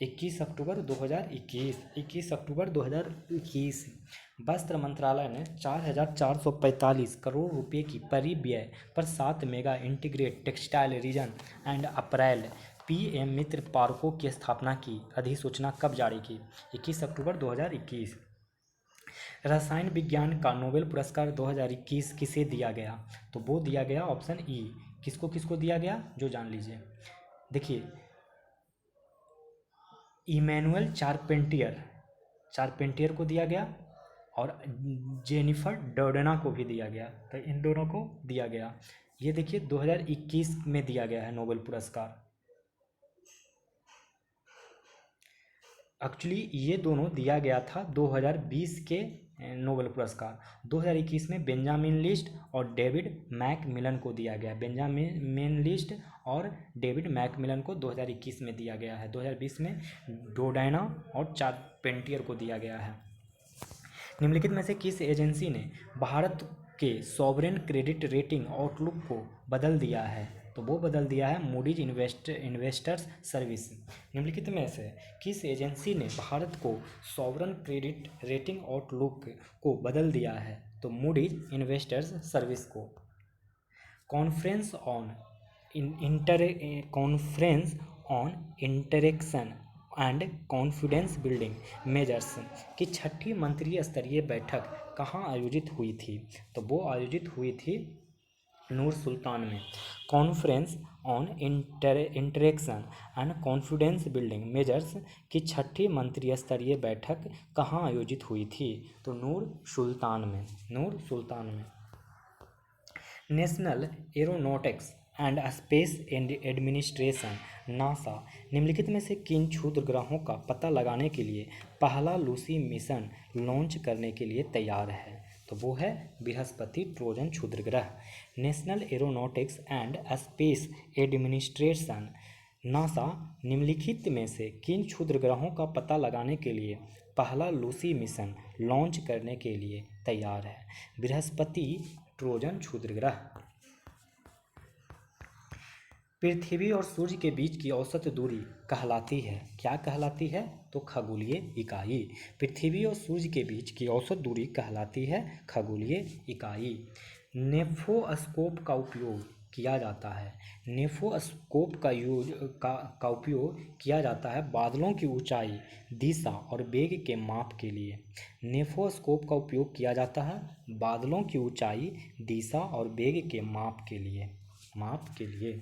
21 अक्टूबर 2021, 21 अक्टूबर 2021 वस्त्र मंत्रालय ने 4,445 करोड़ रुपए की परिव्यय पर 7 mega integrate textile region and apparel PM MITRA पार्कों की स्थापना की अधिसूचना कब जारी की? 21 अक्टूबर 2021। रसायन विज्ञान का नोबेल पुरस्कार 2021 किसे दिया गया? तो वो दिया गया ऑप्शन ई। किसको किसको दिया गया जो जान लीजिए। देखिए, इमैनुअल चारपेंटियर को दिया गया और जेनिफर डोडेना को भी दिया गया। तो इन दोनों को दिया गया। ये देखिए 2021 में दिया गया है नोबेल पुरस्कार। एक्चुअली ये दोनों दिया गया था 2020 के नोबेल पुरस्कार। 2021 में बेंजामिन लिस्ट और डेविड मैकमिलन को दिया गया। बेंजामिन लिस्ट और डेविड मैकमिलन को 2021 में दिया गया है। 2020 में डोडेना और चारपेंटियर को दिया गया है। निम्नलिखित में से किस एजेंसी ने भारत के सॉवरेन क्रेडिट रेटिंग आउटलुक को बदल दिया है? तो वो बदल दिया है मूडीज इन्वेस्टर्स सर्विस। निम्नलिखित में से किस एजेंसी ने भारत को सॉवरेन क्रेडिट रेटिंग आउटलुक को बदल दिया है? तो मूडीज इन्वेस्टर्स सर्विस को। Conference on interaction and confidence building measures की 6ठी मंत्रिय स्तरीय बैठक कहाँ आयोजित हुई थी? तो वो आयोजित हुई थी नूर सुल्तान में। Conference on interaction and confidence building measures की 6ठी मंत्रिय स्तरीय बैठक कहाँ आयोजित हुई थी? तो नूर सुल्तान में। National aeronautics and space administration NASA निम्नलिखित में से किन क्षुद्र ग्रहों का पता लगाने के लिए पहला लूसी मिशन लॉन्च करने के लिए तैयार है? तो वो है बृहस्पति ट्रोजन क्षुद्र ग्रह। National aeronautics and space administration NASA निम्नलिखित में से किन क्षुद्र ग्रहों का पता लगाने के लिए पहला लूसी मिशन लॉन्च करने के लिए तैयार है? बृहस्पति ट्रोजन क्षुद्र ग्रह। पृथ्वी और सूर्य के बीच की औसत दूरी कहलाती है, क्या कहलाती है? तो खगोलीय इकाई। पृथ्वी और सूर्य के बीच की औसत दूरी कहलाती है खगोलीय इकाई। नेफोस्कोप का उपयोग किया जाता है। नेफोस्कोप का उपयोग किया जाता है बादलों की ऊंचाई, दिशा और वेग के माप के लिए। नेफोस्कोप का उपयोग किया जाता है बादलों की ऊंचाई, दिशा और वेग के माप के लिए।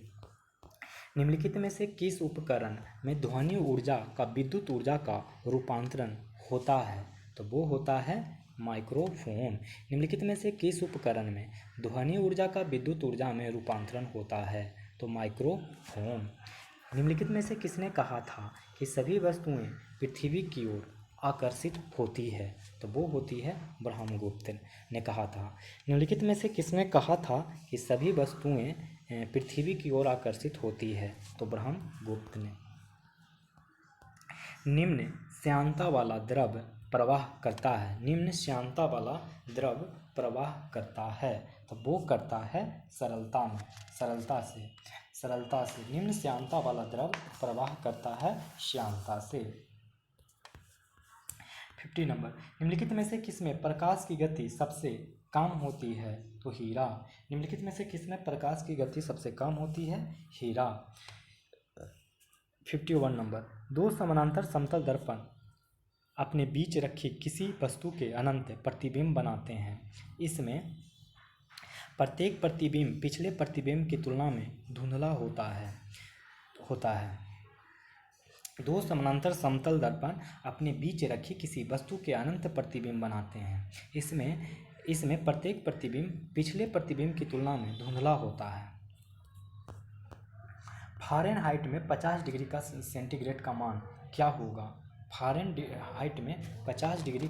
निम्नलिखित में से किस उपकरण में ध्वनि ऊर्जा का विद्युत ऊर्जा का रूपांतरण होता है? तो वो होता है माइक्रोफोन। निम्नलिखित में से किस उपकरण में ध्वनि ऊर्जा का विद्युत ऊर्जा में रूपांतरण होता है? तो माइक्रोफोन। निम्नलिखित में से किसने कहा था कि सभी वस्तुएं पृथ्वी की ओर आकर्षित होती है? तो वो होती है ब्रह्मगुप्त ने कहा था। निम्नलिखित में से किसने कहा था कि सभी वस्तुएं पृथ्वी की ओर आकर्षित होती है? तो ब्रह्मगुप्त ने। निम्न श्यानता वाला द्रव प्रवाह करता है। निम्न श्यानता वाला द्रव प्रवाह करता है तो वो करता है सरलता से। निम्न श्यानता वाला द्रव प्रवाह करता है श्यानता से। 50 नंबर। निम्नलिखित में से किसमें प्रकाश की गति सबसे कम होती है? तो हीरा। निम्नलिखित में से किसमें प्रकाश की गति सबसे कम होती है? हीरा। 51 नंबर। दो समानांतर समतल दर्पण अपने बीच रखी किसी वस्तु के अनंत प्रतिबिंब बनाते हैं। इसमें प्रत्येक प्रतिबिंब पिछले प्रतिबिंब की तुलना में धुंधला होता है। दो समानांतर समतल दर्पण अपने बीच रखी किसी वस्तु के अनंत प्रतिबिंब बनाते हैं। इसमें प्रत्येक प्रतिबिंब पिछले प्रतिबिंब की तुलना में धुंधला होता है। फ़ारेनहाइट में 50 डिग्री का सेंटीग्रेड का मान क्या होगा? फ़ारेनहाइट में 50 डिग्री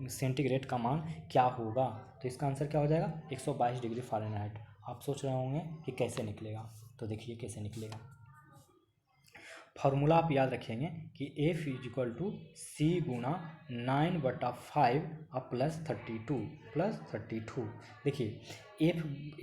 सेंटीग्रेड का मान क्या होगा? तो इसका आंसर क्या हो जाएगा? 122 डिग्री फ़ारेनहाइट। आप सोच रहे होंगे कि कैसे निकलेगा, तो देखिए कैसे निकलेगा। फार्मूला आप याद रखेंगे कि F इक्वल टू C गुणा 9/5 और +32 देखिए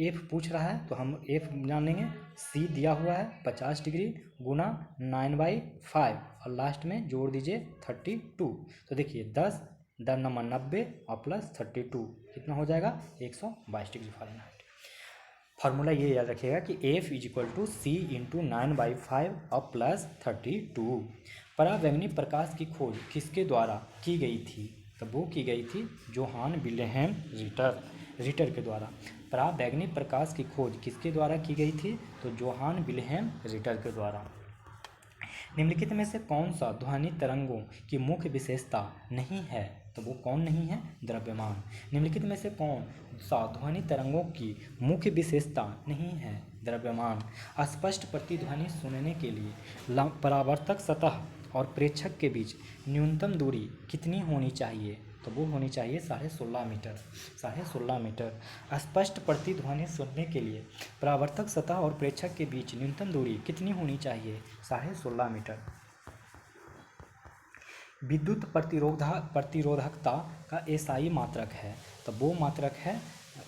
F पूछ रहा है तो हम F जानेंगे। C दिया हुआ है 50 डिग्री गुणा 9/5 और लास्ट में जोड़ दीजिए 32। तो देखिए 10 नंबर 90 और +32 कितना हो जाएगा 122 डिग्री फ़ारेनहाइट। फार्मूला ये याद रखिएगा कि F equal to C into 9/5 और +32। पराबैंगनी प्रकाश की खोज किसके द्वारा की गई थी? तो वो की गई थी जोहान विल्हेम रिटर के द्वारा। पराबैंगनी प्रकाश की खोज किसके द्वारा की गई थी? तो जोहान विल्हेम रिटर के द्वारा। निम्नलिखित में से कौन सा ध्वनि तरंगों की मुख्य विशेषता नहीं है? तो वो कौन नहीं है? द्रव्यमान। निम्नलिखित में से कौन सा ध्वनि तरंगों की मुख्य विशेषता नहीं है? द्रव्यमान। स्पष्ट प्रतिध्वनि सुनने के लिए परावर्तक सतह और प्रेक्षक के बीच न्यूनतम दूरी कितनी होनी चाहिए? तो वो होनी चाहिए 16.5 मीटर। 16.5 मीटर। स्पष्ट प्रतिध्वनि सुनने के लिए परावर्तक सतह और प्रेक्षक के बीच न्यूनतम दूरी कितनी होनी चाहिए? 16.5 मीटर। विद्युत प्रतिरोधकता का एसआई मात्रक है, तो वो मात्रक है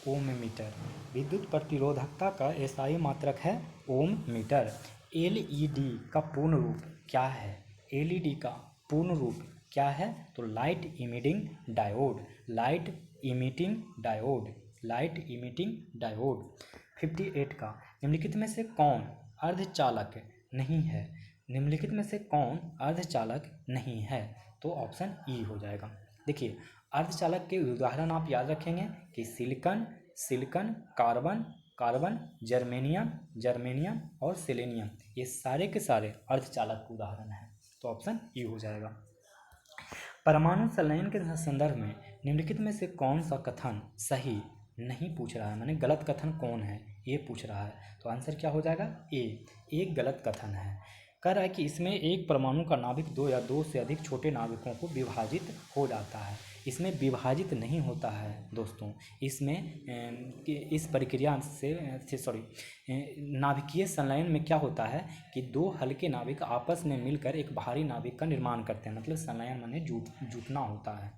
ओम मीटर। विद्युत प्रतिरोधकता का एसआई मात्रक है ओम मीटर। एलईडी का पूर्ण रूप क्या है? एलईडी का पूर्ण रूप क्या है? तो light emitting diode. Light emitting diode. 58 का निम्नलिखित में से कौन अर्धचालक नहीं है? निम्नलिखित में से कौन अर्धचालक नहीं है? तो ऑप्शन ई हो जाएगा। देखिए अर्धचालक के उदाहरण आप याद रखेंगे कि सिलिकॉन, कार्बन, जर्मेनियम और सेलेनियम, ये सारे के सारे अर्धचालक के उदाहरण हैं। तो ऑप्शन ई हो जाएगा। परमाणु संलयन के संदर्भ में निम्नलिखित में से कौन सा कथन सही नहीं पूछ रहा है, माने गलत कथन कौन है ये पूछ रहा है। तो आंसर क्या हो जाएगा? ए, एक गलत कथन है। कह रहा है कि इसमें एक परमाणु का नाभिक 2 या 2 से अधिक छोटे नाभिकों को विभाजित हो जाता है। इसमें विभाजित नहीं होता है दोस्तों। इसमें इस प्रक्रिया से नाभिकीय संलयन में क्या होता है कि 2 हल्के नाभिक आपस में मिलकर एक भारी नाभिक का निर्माण करते हैं, मतलब संलयन माने जुटना होता है।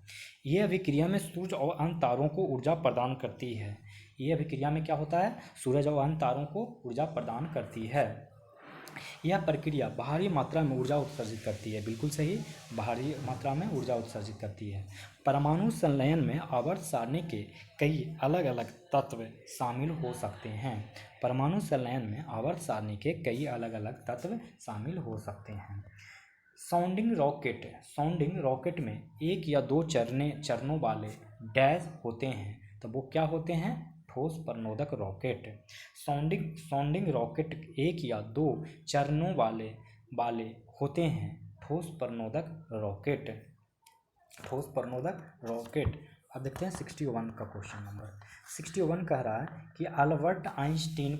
ये अभिक्रिया में सूर्य और अन्य तारों को ऊर्जा प्रदान करती है। ये अभिक्रिया में क्या होता है? सूरज और अन्य तारों को ऊर्जा प्रदान करती है। यह प्रक्रिया भारी मात्रा में ऊर्जा उत्सर्जित करती है। बिल्कुल सही, भारी मात्रा में ऊर्जा उत्सर्जित करती है। परमाणु संलयन में आवर्त सारणी के कई अलग अलग तत्व शामिल हो सकते हैं। परमाणु संलयन में आवर्त सारणी के कई अलग अलग तत्व शामिल हो सकते हैं। साउंडिंग रॉकेट में 1 या 2 चरणों वाले डैश होते हैं, तो वो क्या होते हैं? ठोस प्रणोदक रॉकेट। साउंडिंग रॉकेट 1 या 2 चरणों वाले होते हैं। ठोस प्रणोदक रॉकेट। अब देखते हैं 61 का क्वेश्चन नंबर 61 कह रहा है कि अल्बर्ट आइंस्टीन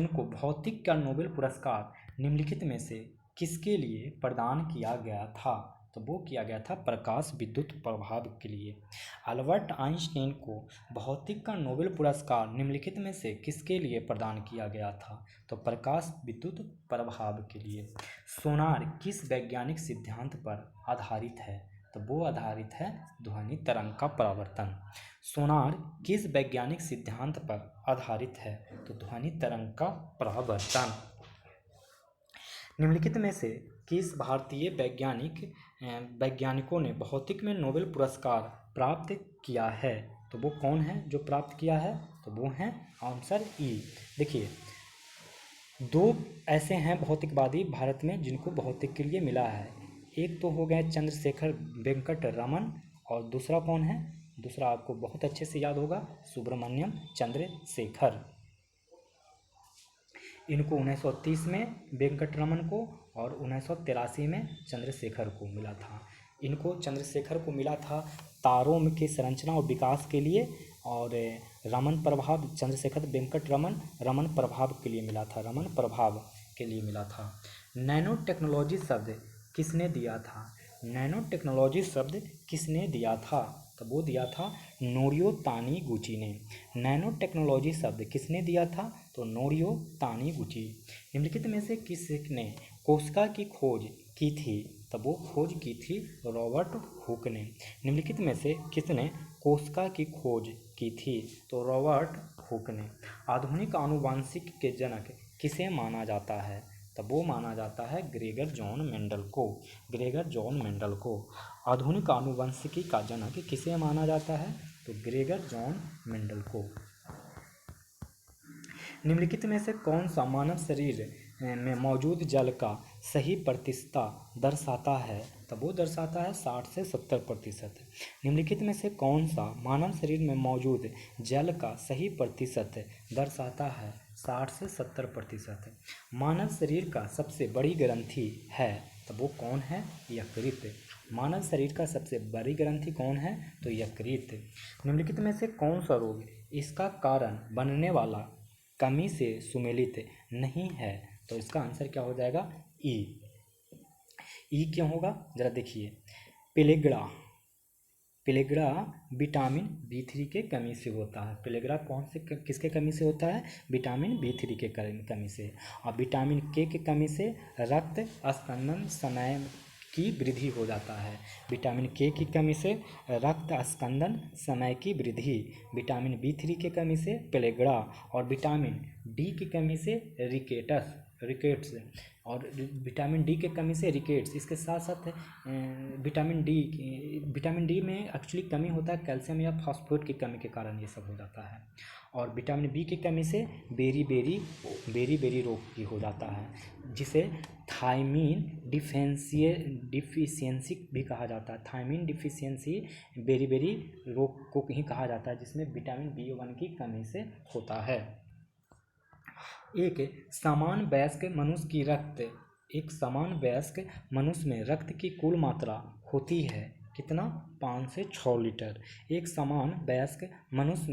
को भौतिक का नोबेल पुरस्कार निम्नलिखित में से किसके लिए प्रदान किया गया था? तो वो किया गया था प्रकाश विद्युत प्रभाव के लिए। अल्बर्ट आइंस्टीन को भौतिक का नोबेल पुरस्कार निम्नलिखित में से किसके लिए प्रदान किया गया था? तो प्रकाश विद्युत प्रभाव के लिए। सोनार किस वैज्ञानिक सिद्धांत पर आधारित है? तो वो आधारित है ध्वनि तरंग का परावर्तन। सोनार किस वैज्ञानिक सिद्धांत पर आधारित है? तो ध्वनि तरंग का परावर्तन। निम्नलिखित में से किस भारतीय वैज्ञानिकों ने भौतिक में नोबेल पुरस्कार प्राप्त किया है? तो वो कौन है जो प्राप्त किया है? तो वो हैं आंसर ई। देखिए 2 ऐसे हैं भौतिकवादी भारत में जिनको भौतिक के लिए मिला है। एक तो हो गए चंद्रशेखर वेंकट रमन, और दूसरा कौन है? दूसरा आपको बहुत अच्छे से याद होगा, सुब्रमण्यम चंद्रशेखर। इनको 1930 में वेंकटरमन को और 1983 में चंद्रशेखर को मिला था। इनको चंद्रशेखर को मिला था तारों के संरचना और विकास के लिए, और चंद्रशेखर रमन प्रभाव के लिए मिला था। नैनो टेक्नोलॉजी शब्द किसने दिया था? तो वो दिया था नोरियो तानीगुची ने। नैनो टेक्नोलॉजी शब्द किसने दिया था? तो नोरियो तानीगुची। निम्नलिखित में से किसने कोशिका की खोज की थी? तब वो खोज की थी रॉबर्ट हुक ने। निम्नलिखित में से किसने कोशिका की खोज की थी? तो रॉबर्ट हुक ने। आधुनिक आनुवांशिक के जनक किसे माना जाता है? तब वो माना जाता है ग्रेगर जॉन मेंडल को। ग्रेगर जॉन मेंडल को आधुनिक आनुवंशिकी का जनक किसे माना जाता है? तो ग्रेगर जॉन मेंडल को। निम्नलिखित में से कौन सा मानव शरीर में मौजूद जल का सही प्रतिशत दर्शाता है? तब वो दर्शाता है 60 से 70%। निम्नलिखित में से कौन सा मानव शरीर में मौजूद जल का सही प्रतिशत दर्शाता है 60 से 70%। मानव शरीर का सबसे बड़ी ग्रंथि है? तब वो कौन है? यकृत। मानव शरीर का सबसे बड़ी ग्रंथि कौन है? तो यकृत। निम्नलिखित में से कौन सा रोग इसका कारण बनने वाला कमी से सुमेलित नहीं है? तो इसका आंसर क्या हो जाएगा? ई क्यों होगा? जरा देखिए, पेलेग्रा विटामिन B3 के कमी से होता है। पेलेग्रा कौन से किसके कमी से होता है? विटामिन B3 के कमी से। और विटामिन K की कमी से रक्त स्कंदन समय की वृद्धि हो जाता है। विटामिन K की कमी से रक्त स्कंदन समय की वृद्धि। विटामिन B3 की कमी से पेलेग्रा। और विटामिन D की कमी से रिकेट्स। और विटामिन डी के कमी से रिकेट्स। इसके साथ साथ विटामिन डी में एक्चुअली कमी होता है कैल्शियम या फास्फोरेट की कमी के कारण ये सब हो जाता है। और विटामिन बी की कमी से बेरी रोग की हो जाता है, जिसे थायमीन डिफिशियंसी भी कहा जाता है। थायमीन डिफिशियंसी बेरी रोग को ही कहा जाता है, जिसमें विटामिन B1 की कमी से होता है। एक समान वयस्क मनुष्य में रक्त की कुल मात्रा होती है कितना? 5 से 6 लीटर। एक समान वयस्क मनुष्य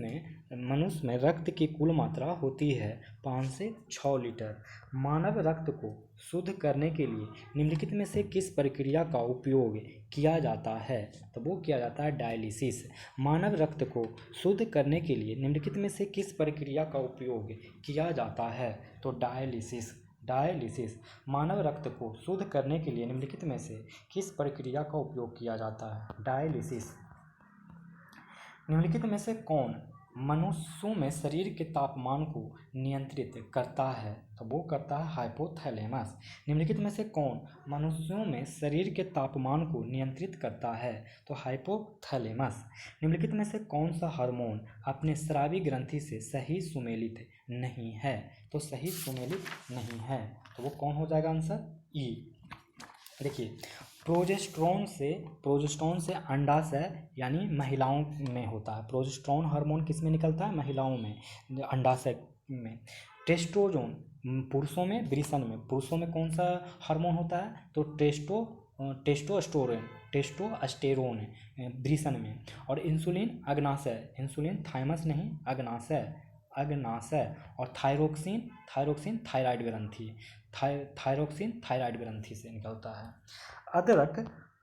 में रक्त की कुल मात्रा होती है 5 से 6 लीटर। मानव रक्त को शुद्ध करने के लिए निम्नलिखित में से किस प्रक्रिया का उपयोग किया जाता है? तो वो किया जाता है डायलिसिस। मानव रक्त को शुद्ध करने के लिए निम्नलिखित में से किस प्रक्रिया का उपयोग किया जाता है? तो डायलिसिस। मानव रक्त को शुद्ध करने के लिए निम्नलिखित में से किस प्रक्रिया का उपयोग किया जाता है? डायलिसिस। निम्नलिखित में से कौन मनुष्यों में शरीर के तापमान को नियंत्रित करता है? तो वो करता है हाइपोथैलेमस। निम्नलिखित में से कौन मनुष्यों में शरीर के तापमान को नियंत्रित करता है? तो हाइपोथैलेमस। निम्नलिखित में से कौन सा हार्मोन अपने स्रावी ग्रंथि से सही सुमेलित नहीं है? तो सही सुमेलित नहीं है, तो वो कौन हो जाएगा आंसर? ई। देखिए, प्रोजेस्टेरोन से अंडाशय यानी महिलाओं में होता है। प्रोजेस्टेरोन हार्मोन किस में निकलता है? महिलाओं में, अंडाशय में। टेस्टोस्टेरोन पुरुषों में, वृषण में। पुरुषों में कौन सा हार्मोन होता है? तो टेस्टोस्टेरोन वृषण में। और इंसुलिन अग्नाशय, इंसुलिन थाइमस नहीं, अग्नाशय। और थायरोक्सिन थायराइड ग्रंथि से निकलता है। अदरक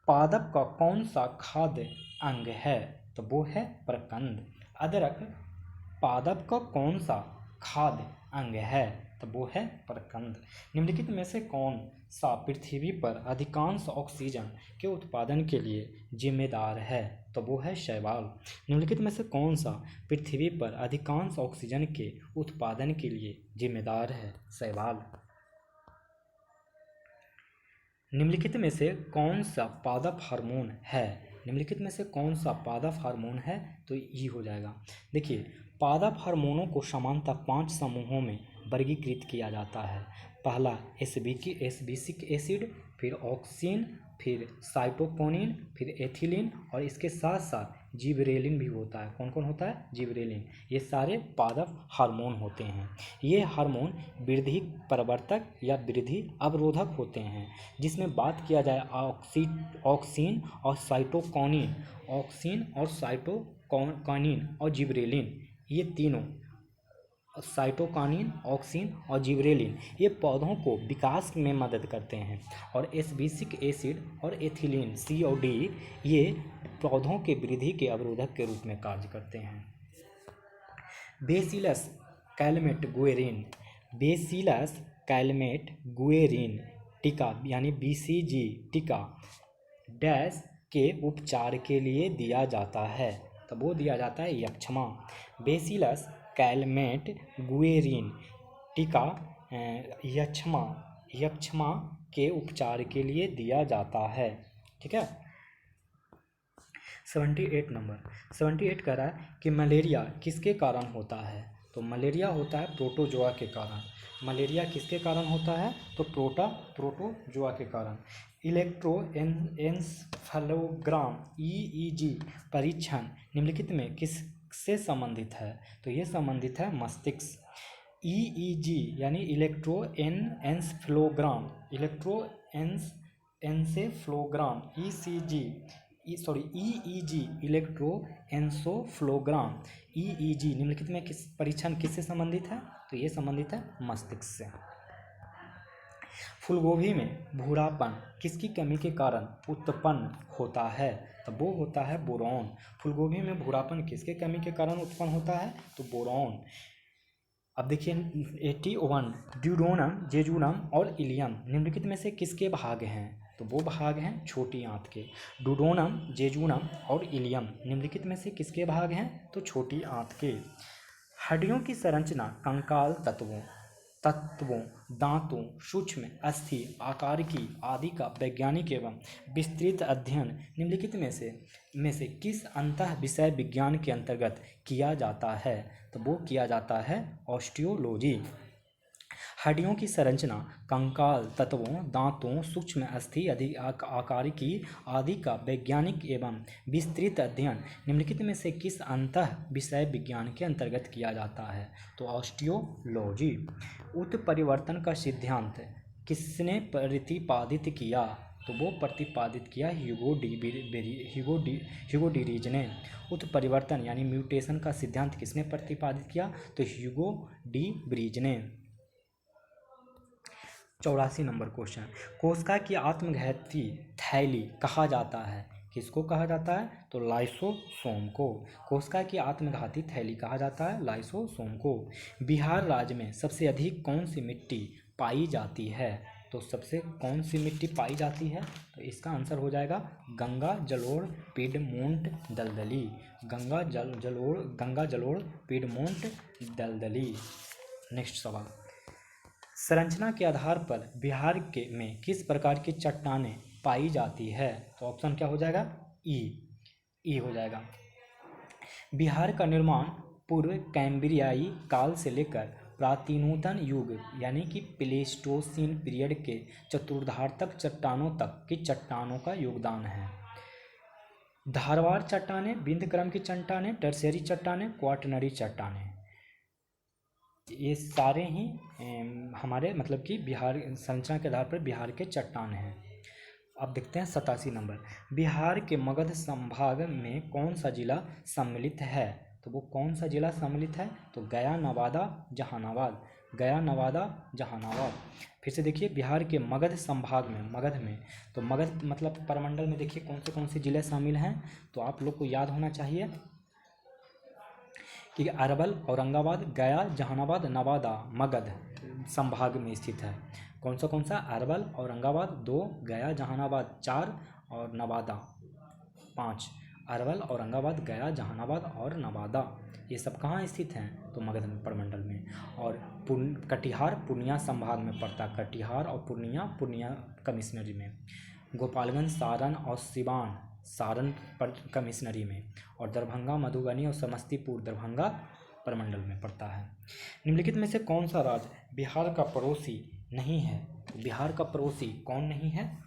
पादप का कौन सा खाद्य अंग है? तो वो है प्रकंद। अदरक पादप का कौन सा खाद्य अंग है? तो वो है प्रकंद। निम्नलिखित में से कौन सा पृथ्वी पर अधिकांश ऑक्सीजन के उत्पादन के लिए जिम्मेदार है? तो वो है शैवाल। निम्नलिखित में से कौन सा पृथ्वी पर अधिकांश ऑक्सीजन के उत्पादन के लिए जिम्मेदार है? शैवाल। निम्नलिखित में से कौन सा पादप हार्मोन है? निम्नलिखित में से कौन सा पादप हार्मोन है? तो ये हो जाएगा। देखिए, पादप हार्मोनों को सामान्यतः 5 समूहों में वर्गीकृत किया जाता है। पहला एस्बिसिक एसिड, फिर ऑक्सिन, फिर साइटोकिनिन, फिर एथिलीन, और इसके साथ साथ जिबरेलिन भी होता है। कौन कौन होता है? जिबरेलिन। ये सारे पादप हार्मोन होते हैं। ये हार्मोन वृद्धि प्रवर्तक या वृद्धि अवरोधक होते हैं। जिसमें बात किया जाए ऑक्सिन और साइटोकिनिन और जिबरेलिन, ये तीनों साइटोकानिन, ऑक्सिन और जिबरेलिन ये पौधों को विकास में मदद करते हैं। और एस्बेसिक एसिड और एथिलीन सी और डी ये पौधों के वृद्धि के अवरोधक के रूप में कार्य करते हैं। बेसिलस कैलमेट गुएरिन टीका यानी BCG टीका डैश के उपचार के लिए दिया जाता है। तो वो दिया जाता है यक्षमा। बेसिलस कैलमेट गुएरिन टीका यक्षमा के उपचार के लिए दिया जाता है। ठीक है। 78 नंबर 78 कह रहा है कि मलेरिया किसके कारण होता है। तो मलेरिया होता है प्रोटोजोआ के कारण। मलेरिया किसके कारण होता है। तो प्रोटोजोआ के कारण। इलेक्ट्रोएन्सेफलोग्राम EEG परीक्षण निम्नलिखित में किससे संबंधित है। तो ये संबंधित है मस्तिष्क। EEG यानी इलेक्ट्रोएन्सेफलोग्राम EEG इलेक्ट्रोएन्सेफलोग्राम EEG निम्नलिखित में किस परीक्षण किससे संबंधित है। तो ये संबंधित है मस्तिष्क से। फूलगोभी में भूरापन किसकी कमी के कारण उत्पन्न होता है। तो वो होता है बोरॉन। फूलगोभी में भूरापन किसके कमी के कारण उत्पन्न होता है। तो बोरॉन। अब देखिए 81 ड्यूरोनम, जेजुनम और इलियम निम्नलिखित में से किसके भाग हैं। तो वो भाग हैं छोटी आंत के। ड्यूरोनम, जेजुनम और इलियम निम्नलिखित में से किसके भाग हैं। तो छोटी आंत के। हड्डियों की संरचना कंकाल तत्वों, दांतों, सूक्ष्म अस्थि, आकारिकी आदि का वैज्ञानिक एवं विस्तृत अध्ययन निम्नलिखित में से किस अंतः विषय विज्ञान के अंतर्गत किया जाता है। तो वो किया जाता है ऑस्टियोलॉजी। हड्डियों की संरचना कंकाल तत्वों, दांतों, सूक्ष्म अस्थि आकारिकी आदि का वैज्ञानिक एवं विस्तृत अध्ययन निम्नलिखित में से किस अंतः विषय विज्ञान के अंतर्गत किया जाता है। तो ऑस्टियोलॉजी। उत्परिवर्तन का सिद्धांत किसने प्रतिपादित किया। तो वो प्रतिपादित किया ह्यूगो डी ने। उत्परिवर्तन यानी म्यूटेशन का सिद्धांत किसने प्रतिपादित किया। तो ह्यूगो डी ब्रीज ने। 84 नंबर क्वेश्चन। कोशिका की आत्मघाती थैली कहा जाता है। किसको कहा जाता है। तो लाइसोसोम को। कोशिका की आत्मघाती थैली कहा जाता है लाइसोसोम को। बिहार राज्य में सबसे अधिक कौन सी मिट्टी पाई जाती है। तो सबसे कौन सी मिट्टी पाई जाती है। तो इसका आंसर हो जाएगा गंगा जलोढ़ पिडमोंट दलदली। गंगा जलोढ़ पिडमोंट दलदली। नेक्स्ट सवाल। संरचना के आधार पर बिहार में किस प्रकार की चट्टानें पाई जाती है। तो ऑप्शन क्या हो जाएगा। ई हो जाएगा। बिहार का निर्माण पूर्व कैम्ब्रियाई काल से लेकर प्राचीनतम युग यानी कि प्लेस्टोसीन पीरियड के चतुर्धार्तक चट्टानों तक की चट्टानों का योगदान है। धारवाड़ चट्टानें, बिंद क्रम की चट्टानें, टर्शियरी चट्टानें, क्वाटरनरी चट्टानें, ये सारे ही हमारे मतलब कि बिहार संरचना के आधार पर बिहार के चट्टान हैं। अब देखते हैं 87 नंबर। बिहार के मगध संभाग में कौन सा जिला सम्मिलित है। तो वो कौन सा जिला सम्मिलित है। तो गया, नवादा, जहानाबाद। गया, नवादा, जहानाबाद। फिर से देखिए बिहार के मगध संभाग में, तो मगध मतलब परमंडल में देखिए कौन से जिले शामिल हैं। तो आप लोग को याद होना चाहिए कि अरवल, औरंगाबाद, गया, जहानाबाद, नवादा मगध संभाग में स्थित है। कौन सा अरवल, औरंगाबाद 2, गया, जहानाबाद 4 और नवादा 5। अरवल, औरंगाबाद, गया, जहानाबाद और नवादा ये सब कहाँ स्थित हैं। तो मगध प्रमंडल में। और कटिहार पूर्णिया संभाग में पड़ता है। कटिहार और पूर्णिया कमिश्नरी में। गोपालगंज, सारण और सिवान सारण कमिश्नरी में। और दरभंगा, मधुबनी और समस्तीपुर दरभंगा प्रमंडल में पड़ता है। निम्नलिखित में से कौन सा राज्य बिहार का पड़ोसी नहीं है। बिहार का पड़ोसी कौन नहीं है।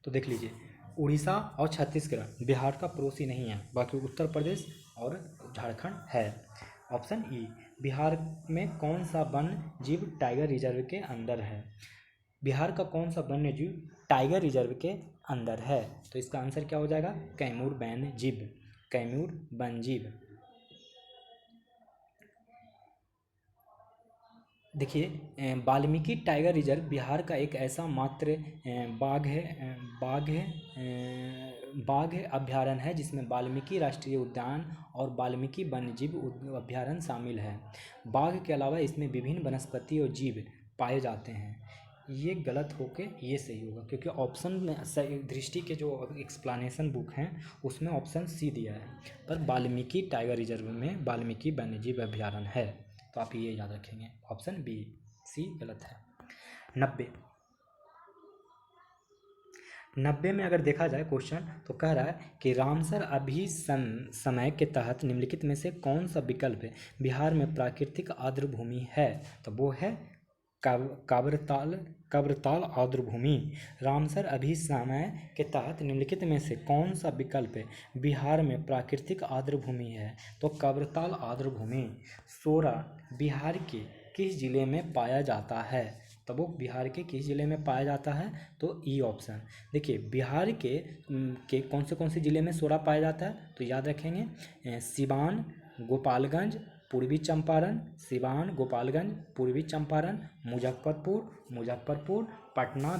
तो देख लीजिए उड़ीसा और छत्तीसगढ़ बिहार का पड़ोसी नहीं है, बाकी उत्तर प्रदेश और झारखंड है। Option E. बिहार में कौन सा वन्य जीव टाइगर रिजर्व के अंदर है। बिहार का कौन सा वन्य जीव टाइगर रिजर्व के अंदर है। तो इसका आंसर क्या हो जाएगा। कैमूर वन्य जीव। वाल्मीकि टाइगर रिजर्व बिहार का एक ऐसा मात्र बाघ है अभयारण्य है जिसमें वाल्मीकि राष्ट्रीय उद्यान और वाल्मीकि वन्यजीव अभयारण्य शामिल है। बाघ के अलावा इसमें विभिन्न वनस्पति और जीव पाए जाते हैं। ये गलत होके ये सही होगा, क्योंकि ऑप्शन में दृष्टि के जो एक्सप्लेनेशन बुक हैं उसमें ऑप्शन सी दिया है, पर वाल्मीकि टाइगर रिजर्व में वाल्मीकि वन्यजीव अभयारण्य है, तो आप ये याद रखेंगे। ऑप्शन बी सी गलत है। 90 में अगर देखा जाए क्वेश्चन तो कह रहा है कि रामसर समय के तहत निम्नलिखित में से कौन सा विकल्प बिहार में प्राकृतिक आर्द्र भूमि है, तो वो है काबरताल आर्द्र भूमि। रामसर अभिसमय के तहत निम्नलिखित में से कौन सा विकल्प बिहार में प्राकृतिक आर्द्र भूमि है, तो काबरताल आर्द्र भूमि। सोरा बिहार के किस जिले में पाया जाता है, तो वो बिहार के किस जिले में पाया जाता है, तो ई ऑप्शन। देखिए बिहार के कौन से जिले में सोरा पाया जाता है, तो याद रखेंगे सिवान, गोपालगंज, पूर्वी चंपारण, सिवान, गोपालगंज, पूर्वी चंपारण, मुजफ्फरपुर, पटना,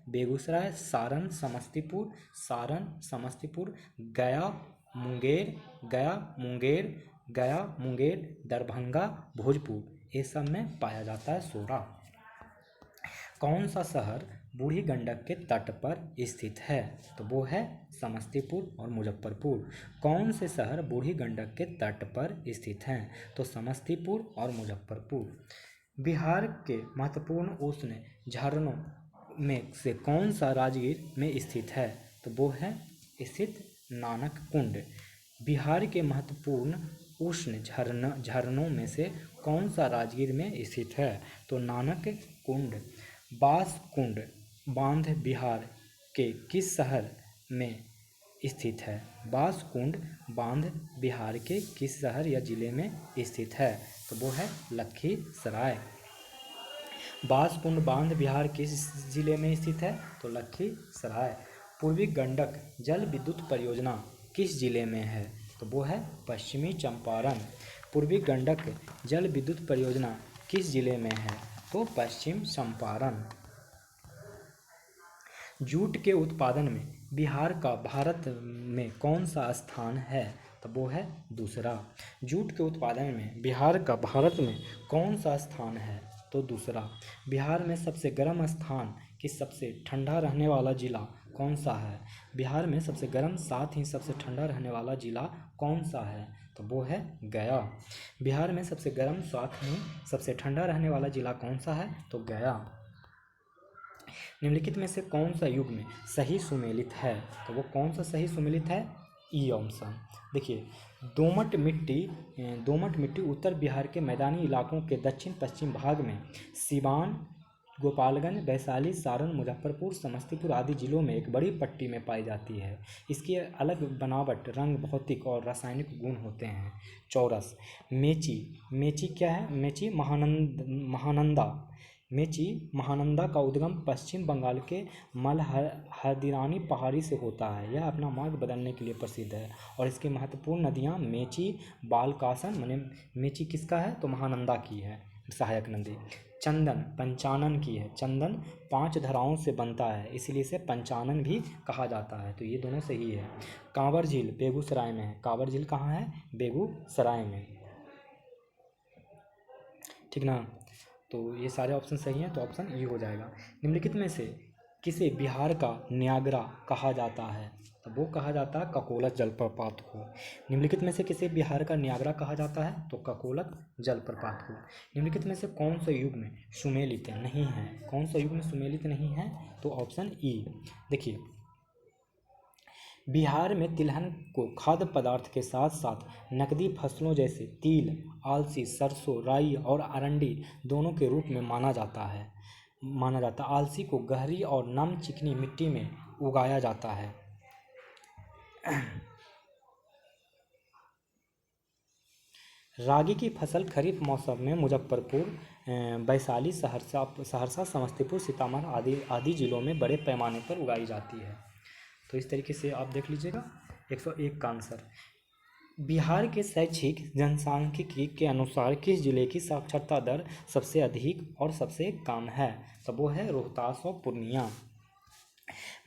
बेगूसराय, सारण, समस्तीपुर, गया, मुंगेर, दरभंगा, भोजपुर, ये सब में पाया जाता है सोरा। कौन सा शहर बूढ़ी गंडक के तट पर स्थित है, तो वो है समस्तीपुर और मुजफ्फरपुर। कौन से शहर बूढ़ी गंडक के तट पर स्थित हैं, तो समस्तीपुर और मुजफ्फरपुर। बिहार के महत्वपूर्ण उष्ण झरनों में से कौन सा राजगीर में स्थित है, तो वो है स्थित नानक कुंड। बिहार के महत्वपूर्ण उष्ण झरनों में से कौन सा राजगीर में स्थित है, तो नानक कुंड। बांसकुंड बांध बिहार के किस शहर में स्थित है, बांसकुंड बांध बिहार के किस शहर या जिले में स्थित है, तो वो है लखीसराय। बांसकुंड बांध बिहार किस जिले में स्थित है, तो लखीसराय। पूर्वी गंडक जल विद्युत परियोजना किस जिले में है, तो वो है पश्चिमी चंपारण। पूर्वी गंडक जल विद्युत परियोजना किस जिले में है, तो पश्चिम चंपारण। जूट के उत्पादन में बिहार का भारत में कौन सा स्थान है, तो वो है दूसरा। जूट के उत्पादन में बिहार का भारत में कौन सा स्थान है, तो दूसरा। बिहार में सबसे गर्म स्थान कि सबसे ठंडा रहने वाला जिला कौन सा है, बिहार में सबसे गर्म साथ ही सबसे ठंडा रहने वाला जिला कौन सा है, तो वो है गया। बिहार में सबसे गर्म साथ ही सबसे ठंडा रहने वाला जिला कौन सा है, तो गया। निम्नलिखित में से कौन सा युग में सही सुमेलित है, तो वो कौन सा सही सुमेलित है, ई ऑप्शन। देखिए दोमट मिट्टी उत्तर बिहार के मैदानी इलाकों के दक्षिण पश्चिम भाग में सिवान, गोपालगंज, वैशाली, सारण, मुजफ्फरपुर, समस्तीपुर आदि जिलों में एक बड़ी पट्टी में पाई जाती है। इसकी अलग बनावट, रंग, भौतिक और रासायनिक गुण होते हैं। चौरस। मेची क्या है, मेची महानंदा का उद्गम पश्चिम बंगाल के हल्दीरानी पहाड़ी से होता है। यह अपना मार्ग बदलने के लिए प्रसिद्ध है और इसकी महत्वपूर्ण नदियाँ मेची, बालकासन, माने मेची किसका है, तो महानंदा की है, सहायक नदी। चंदन पंचानन की है, चंदन 5 धाराओं से बनता है इसलिए इसे पंचानन भी कहा जाता है, तो ये दोनों सही है। कांवर झील बेगूसराय में है, कांवर झील कहाँ है, बेगूसराय में, ठीक ना। तो ये सारे ऑप्शन सही हैं, तो ऑप्शन ई हो जाएगा। निम्नलिखित में से किसे बिहार का न्यागरा कहा जाता है, तो वो कहा जाता है ककोलत जलप्रपात को। निम्नलिखित में से किसे बिहार का न्यागरा कहा जाता है, तो ककोलत जलप्रपात को। निम्नलिखित में से कौन सा युग में सुमेलित नहीं है, कौन सा युग में सुमेलित नहीं है, तो ऑप्शन ई। देखिए बिहार में तिलहन को खाद्य पदार्थ के साथ साथ नकदी फसलों जैसे तिल, अलसी, सरसों, राई और अरंडी दोनों के रूप में माना जाता है। अलसी को गहरी और नम चिकनी मिट्टी में उगाया जाता है। रागी की फसल खरीफ मौसम में मुजफ्फरपुर, वैशाली, सहरसा, समस्तीपुर, सीतामढ़ी आदि जिलों में बड़े पैमाने पर उगाई जाती है। तो इस तरीके से आप देख लीजिएगा 101 का आंसर। बिहार के शैक्षिक जनसांख्यिकी के अनुसार किस जिले की साक्षरता दर सबसे अधिक और सबसे कम है? तो वो है रोहतास और पूर्णिया।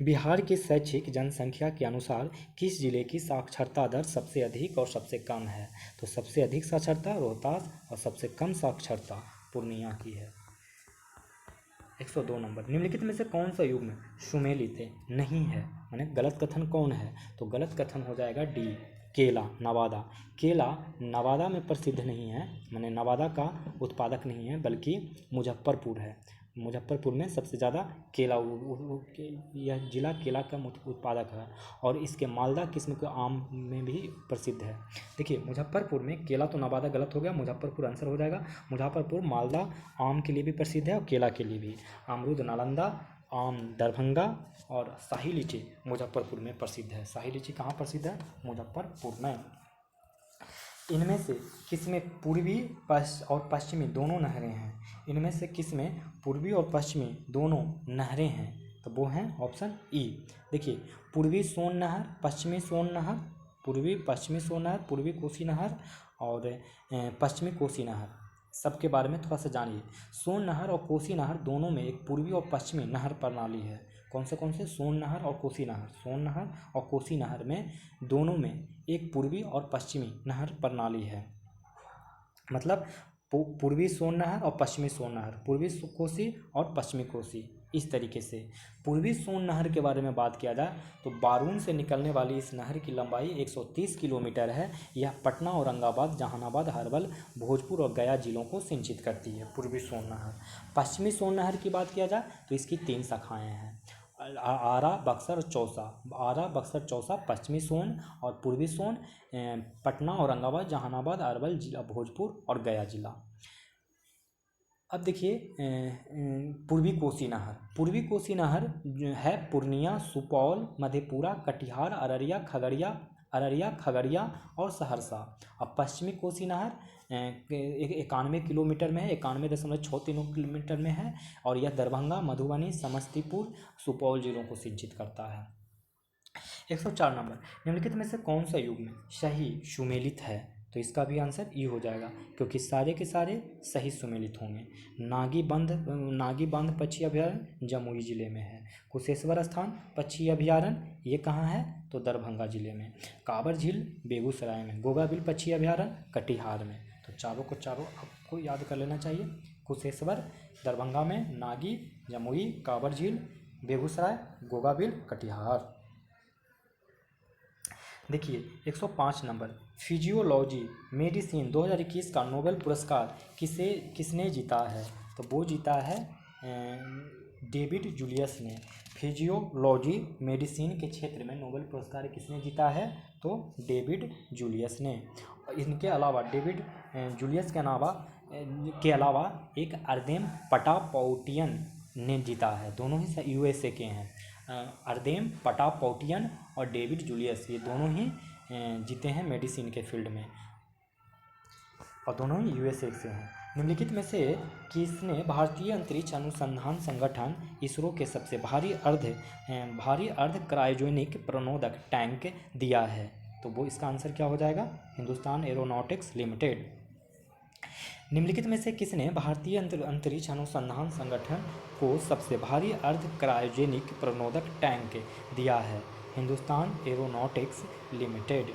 बिहार के शैक्षिक जनसंख्या के अनुसार किस जिले की साक्षरता दर सबसे अधिक और सबसे कम है? तो सबसे अधिक साक्षरता रोहतास और सबसे कम साक्षरता पूर्णिया की है। 102 नंबर, निम्नलिखित में से कौन सा युग्म सुमेलित नहीं है? माने गलत कथन कौन है? तो गलत कथन हो जाएगा डी, केला, नवादा। केला नवादा में प्रसिद्ध नहीं है, माने नवादा का उत्पादक नहीं है, बल्कि मुजफ्फरपुर है। मुजफ्फरपुर में सबसे ज़्यादा केला यह जिला केला का उत्पादक है, और इसके मालदा किस्म के आम में भी प्रसिद्ध है। देखिए मुजफ्फरपुर में केला, तो नवादा गलत हो गया, मुजफ्फरपुर आंसर हो जाएगा। मुजफ्फरपुर मालदा आम के लिए भी प्रसिद्ध है और केला के लिए भी। अमरूद नालंदा, आम दरभंगा और शाही लीची मुजफ्फरपुर में प्रसिद्ध है। शाही लीची कहाँ प्रसिद्ध है? मुजफ्फरपुर में। इनमें से किसमें पूर्वी और पश्चिमी दोनों नहरें हैं? इनमें से किसमें पूर्वी और पश्चिमी दोनों नहरें हैं? तो वो हैं ऑप्शन ई। देखिए पूर्वी सोन नहर, पश्चिमी सोन नहर, पूर्वी पश्चिमी सोन नहर, पूर्वी कोसी नहर और पश्चिमी कोसी नहर, सबके बारे में थोड़ा सा जानिए। सोन नहर और कोसी नहर दोनों में एक पूर्वी और पश्चिमी नहर प्रणाली है। कौन से? सोन नहर और कोसी नहर। सोन नहर और कोसी नहर में दोनों में एक पूर्वी और पश्चिमी नहर प्रणाली है। मतलब पूर्वी सोन नहर और पश्चिमी सोन नहर, पूर्वी कोसी और पश्चिमी कोसी, इस तरीके से। पूर्वी सोन नहर के बारे में बात किया जाए तो बारून से निकलने वाली इस नहर की लंबाई 130 किलोमीटर है। यह पटना, औरंगाबाद, जहानाबाद, अरवल, भोजपुर और गया जिलों को सिंचित करती है, पूर्वी सोन नहर। पश्चिमी सोन नहर की बात किया जाए तो इसकी 3 शाखाएँ हैं, आरा, बक्सर, चौसा। आरा, बक्सर, चौसा पश्चिमी सोन, और पूर्वी सोन पटना, औरंगाबाद, जहानाबाद, अरवल जिला, भोजपुर और गया जिला। अब देखिए पूर्वी कोसी नहर। पूर्वी कोसी नहर जो है पूर्णिया, सुपौल, मधेपुरा, कटिहार, अररिया, खगड़िया और सहरसा। अब पश्चिमी कोसी नहर 91 किलोमीटर में है, 91.63 किलोमीटर में है, और यह दरभंगा, मधुबनी, समस्तीपुर, सुपौल जिलों को सिंचित करता है। 104 नंबर, निम्नलिखित में से कौन सा युग्म सही सुमेलित है? तो इसका भी आंसर ई हो जाएगा, क्योंकि सारे के सारे सही सुमेलित होंगे। नागी बांध पक्षी अभयारण्य जमुई जिले में है। कुशेश्वर स्थान पक्षी अभयारण्य ये कहाँ है? तो दरभंगा जिले में। काबर झील बेगूसराय में। गोगाबिल पक्षी अभयारण्य कटिहार में। तो चारों को चारों आपको याद कर लेना चाहिए। कुशेश्वर दरभंगा में, नागी जमुई, काबर झील बेगूसराय, गोगाबिल कटिहार। देखिए 105 नंबर, फिजियोलॉजी मेडिसिन 2021 का नोबेल पुरस्कार किसने जीता है? तो वो जीता है डेविड जूलियस ने। फिजियोलॉजी मेडिसिन के क्षेत्र में नोबेल पुरस्कार किसने जीता है? तो डेविड जूलियस ने। इनके अलावा डेविड जूलियस के अलावा एक अर्देम पटापौटियन ने जीता है। दोनों ही यूएसए के हैं। अर्देम पटापौटियन और डेविड जूलियस, ये दोनों ही जीते हैं मेडिसिन के फील्ड में, और दोनों ही यूएसए से हैं। निम्नलिखित में से किसने भारतीय अंतरिक्ष अनुसंधान संगठन इसरो के सबसे भारी अर्ध क्रायोजेनिक प्रणोदक टैंक दिया है? तो वो इसका आंसर क्या हो जाएगा? Hindustan aeronautics limited. निम्नलिखित में से किसने भारतीय अंतरिक्ष अनुसंधान संगठन को सबसे भारी अर्ध क्रायोजेनिक प्रणोदक टैंक दिया है? Hindustan aeronautics limited.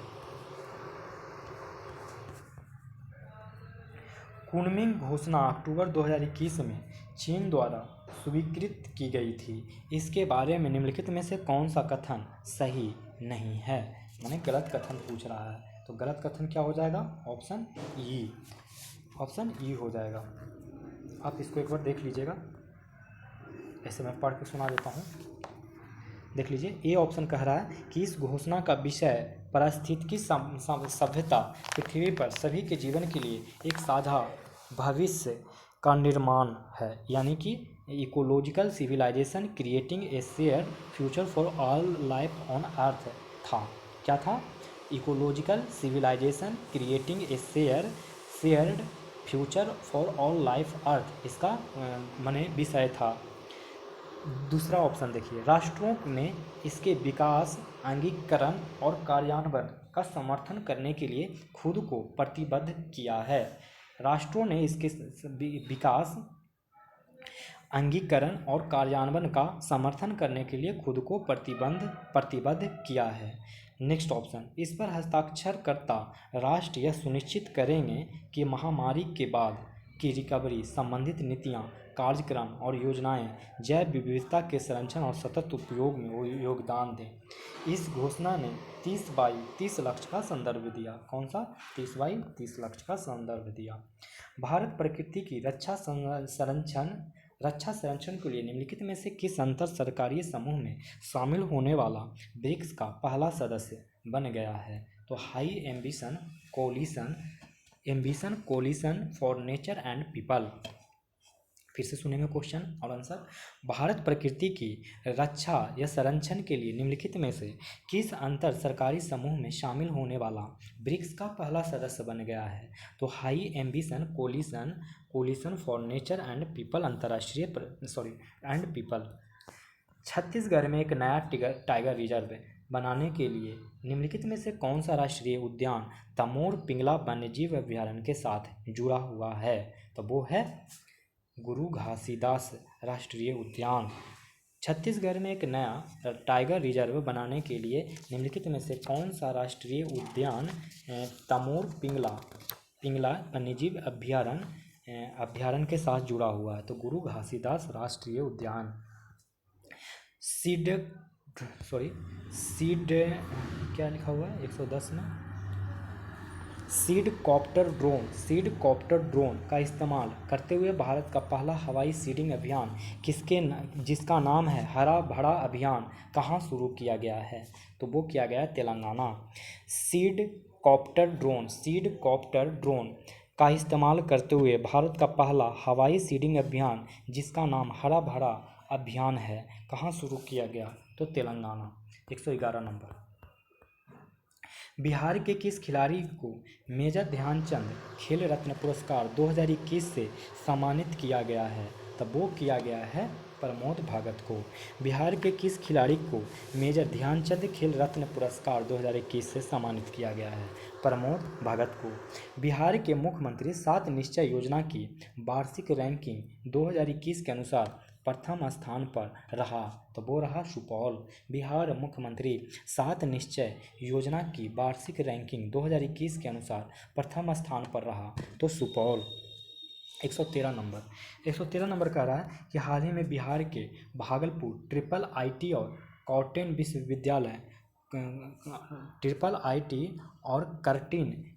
कुनमिंग घोषणा अक्टूबर 2021 में चीन द्वारा स्वीकृत की गई थी। इसके बारे में निम्नलिखित में से कौन सा कथन सही नहीं है? माने गलत कथन पूछ रहा है, तो गलत कथन क्या हो जाएगा? ऑप्शन ई हो जाएगा। आप इसको एक बार देख लीजिएगा, ऐसे मैं पढ़ के सुना देता हूँ। देख लीजिए, ए ऑप्शन कह रहा है कि इस घोषणा का विषय पारिस्थितिकी सभ्यता पृथ्वी पर सभी के जीवन के लिए एक साझा भविष्य का निर्माण है, यानी कि ecological civilisation creating a shared future for all life on earth था। क्या था? Ecological civilisation creating a shared future for all life earth, इसका माने विषय था। दूसरा ऑप्शन देखिए, राष्ट्रों ने इसके विकास अंगीकरण और कार्यान्वयन का समर्थन करने के लिए खुद को प्रतिबद्ध किया है। राष्ट्रों ने इसके विकास, अंगीकरण और कार्यान्वयन का समर्थन करने के लिए खुद को प्रतिबद्ध किया है। नेक्स्ट ऑप्शन, इस पर हस्ताक्षरकर्ता राष्ट्र यह सुनिश्चित करेंगे कि महामारी के बाद की रिकवरी संबंधित नीतियां, कार्यक्रम और योजनाएं जैव विविधता के संरक्षण और सतत उपयोग में योगदान दें। इस घोषणा ने 30/30 लक्ष्य का संदर्भ दिया। कौन सा? 30/30 लक्ष्य का संदर्भ दिया। भारत प्रकृति की रक्षा संरक्षण के लिए निम्नलिखित में से किस अंतर सरकारी समूह में शामिल होने वाला ब्रिक्स का पहला सदस्य बन गया है? तो high ambition coalition for nature and people. फिर से सुनेंगे क्वेश्चन और आंसर। भारत प्रकृति की रक्षा या संरक्षण के लिए निम्नलिखित में से किस अंतर सरकारी समूह में शामिल होने वाला ब्रिक्स का पहला सदस्य बन गया है? तो high ambition coalition for nature and people and people. Chhattisgarh में एक नया टाइगर रिजर्व बनाने के लिए निम्नलिखित में से कौन सा राष्ट्रीय उद्यान तमोर पिंगला वन्यजीव अभयारण्य के साथ जुड़ा हुआ है? तो वो है गुरु घासीदास राष्ट्रीय उद्यान। छत्तीसगढ़ में एक नया टाइगर रिजर्व बनाने के लिए निम्नलिखित में से कौन सा राष्ट्रीय उद्यान तमोर पिंगला वन्यजीव अभयारण्य के साथ जुड़ा हुआ है? तो गुरु घासीदास राष्ट्रीय उद्यान। सीड क्या लिखा हुआ है 110 में? सीड कॉप्टर ड्रोन का इस्तेमाल करते हुए भारत का पहला हवाई सीडिंग अभियान जिसका नाम है हरा भरा अभियान कहाँ शुरू किया गया है? तो वो किया गया तेलंगाना। सीड कॉप्टर ड्रोन का इस्तेमाल करते हुए भारत का पहला हवाई सीडिंग अभियान जिसका नाम हरा भरा अभियान है कहाँ शुरू किया गया? तो तेलंगाना। 111 नंबर। बिहार के किस खिलाड़ी को मेजर ध्यानचंद खेल रत्न पुरस्कार 2021 से सम्मानित किया गया है? तब वो किया गया है प्रमोद भगत को। बिहार के किस खिलाड़ी को मेजर ध्यानचंद खेल रत्न पुरस्कार 2021 से सम्मानित किया गया है? प्रमोद भगत को। बिहार के मुख्यमंत्री 7 निश्चय योजना की वार्षिक रैंकिंग 2021 के अनुसार प्रथम स्थान पर रहा, तो वो रहा सुपौल। बिहार मुख्यमंत्री 7 निश्चय योजना की वार्षिक रैंकिंग 2021 के अनुसार प्रथम स्थान पर रहा, तो सुपौल। 113 नंबर कह रहा है कि हाल ही में बिहार के भागलपुर ट्रिपल आईटी और कर्टिन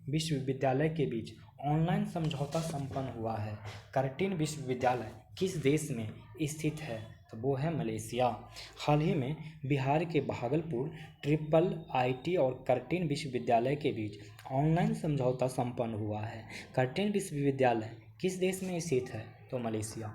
विश्वविद्यालय के बीच ऑनलाइन समझौता संपन्न हुआ है। कर्टिन विश्वविद्यालय किस देश में स्थित है? तो वो है मलेशिया। हाल ही में बिहार के भागलपुर ट्रिपल आईटी और कर्टिन विश्वविद्यालय के बीच ऑनलाइन समझौता संपन्न हुआ है। कर्टिन विश्वविद्यालय किस देश में स्थित है? तो मलेशिया।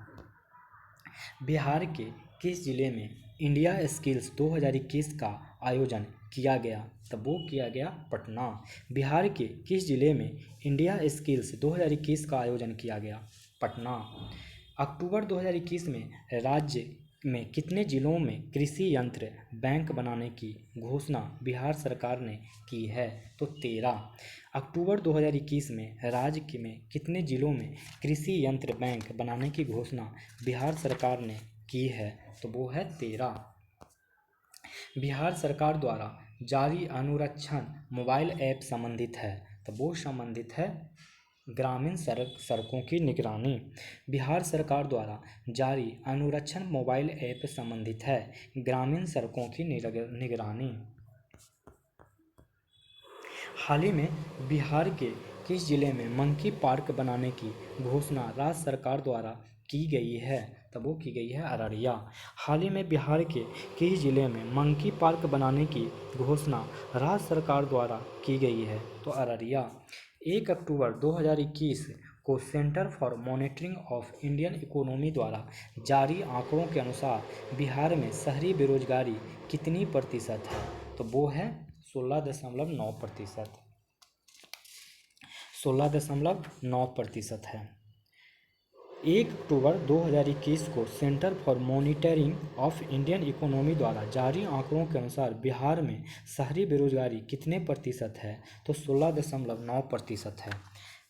बिहार के किस जिले में इंडिया स्किल्स 2021 का आयोजन किया गया? तब वो किया गया पटना। बिहार के किस जिले में इंडिया स्किल्स 2021 का आयोजन किया गया? पटना। अक्टूबर 2021 में राज्य में कितने जिलों में कृषि यंत्र बैंक बनाने की घोषणा बिहार सरकार ने की है? तो 13। अक्टूबर 2021 में राज्य में कितने जिलों में कृषि यंत्र बैंक बनाने की घोषणा बिहार सरकार ने की है? तो वो है 13। बिहार सरकार द्वारा जारी अनुरक्षण मोबाइल ऐप संबंधित है, तो वो संबंधित है ग्रामीण सड़कों की निगरानी। बिहार सरकार द्वारा जारी अनुरक्षण मोबाइल ऐप संबंधित है ग्रामीण सड़कों की निगरानी। हाल ही में बिहार के किस जिले में मंकी पार्क बनाने की घोषणा राज्य सरकार द्वारा की गई है? तब वो की गई है अररिया। हाल ही में बिहार के किस जिले में मंकी पार्क बनाने की घोषणा राज्य सरकार द्वारा की गई है? तो अररिया। 1 अक्टूबर 2021 को centre for monitoring of Indian economy द्वारा जारी आंकड़ों के अनुसार बिहार में शहरी बेरोजगारी कितनी प्रतिशत है? तो वो है 16.9%। 16.9% है। 1 अक्टूबर 2021 को centre for monitoring of Indian economy द्वारा जारी आंकड़ों के अनुसार बिहार में शहरी बेरोजगारी कितने प्रतिशत है? तो 16.9% है।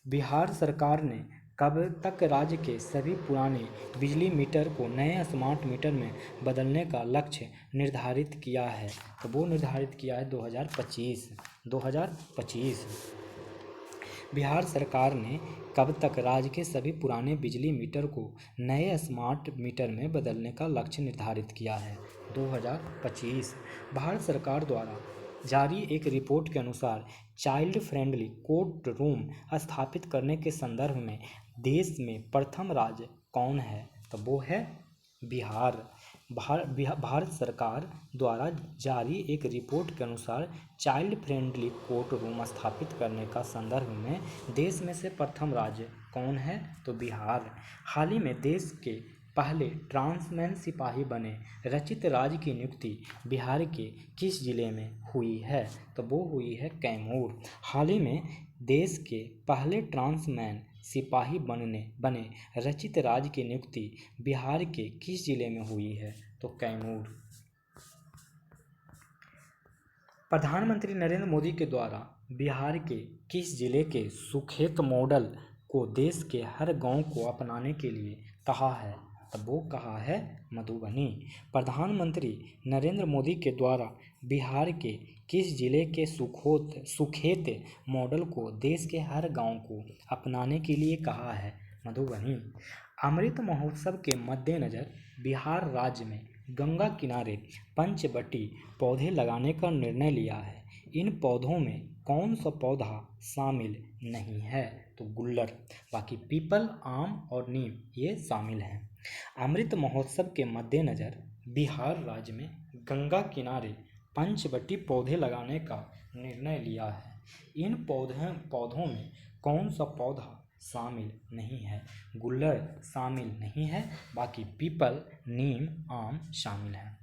बिहार सरकार ने कब तक राज्य के सभी पुराने बिजली मीटर को नए स्मार्ट मीटर में बदलने का लक्ष्य निर्धारित किया है? तो वो निर्धारित किया है 2025। बिहार सरकार ने कब तक राज्य के सभी पुराने बिजली मीटर को नए स्मार्ट मीटर में बदलने का लक्ष्य निर्धारित किया है? 2025। भारत सरकार द्वारा जारी एक रिपोर्ट के अनुसार चाइल्ड फ्रेंडली कोर्ट रूम स्थापित करने के संदर्भ में देश में प्रथम राज्य कौन है? तो वो है बिहार। भारत सरकार द्वारा जारी एक रिपोर्ट के अनुसार चाइल्ड फ्रेंडली कोर्ट रूम स्थापित करने का संदर्भ में देश में से प्रथम राज्य कौन है? तो बिहार। हाल ही में देश के पहले ट्रांसमैन सिपाही बने रचित राज की नियुक्ति बिहार के किस जिले में हुई है? तो वो हुई है कैमूर। हाल ही में देश के पहले ट्रांसमैन सिपाही बने रचित राज की नियुक्ति बिहार के किस जिले में हुई है? तो कैमूर। प्रधानमंत्री नरेंद्र मोदी के द्वारा बिहार के किस जिले के सुखेत मॉडल को देश के हर गांव को अपनाने के लिए कहा है? तब वो कहा है मधुबनी। प्रधानमंत्री नरेंद्र मोदी के द्वारा बिहार के किस जिले के सुखेत मॉडल को देश के हर गांव को अपनाने के लिए कहा है? मधुबनी। अमृत महोत्सव के मद्देनज़र बिहार राज्य में गंगा किनारे पंचवटी पौधे लगाने का निर्णय लिया है। इन पौधों में कौन सा पौधा शामिल नहीं है? तो गुल्लर। बाकी पीपल, आम और नीम ये शामिल हैं। अमृत महोत्सव के मद्देनज़र बिहार राज्य में गंगा किनारे पंचवटी पौधे लगाने का निर्णय लिया है। इन पौधों में कौन सा पौधा शामिल नहीं है? गुल्लर शामिल नहीं है, बाकी पीपल, नीम, आम शामिल हैं।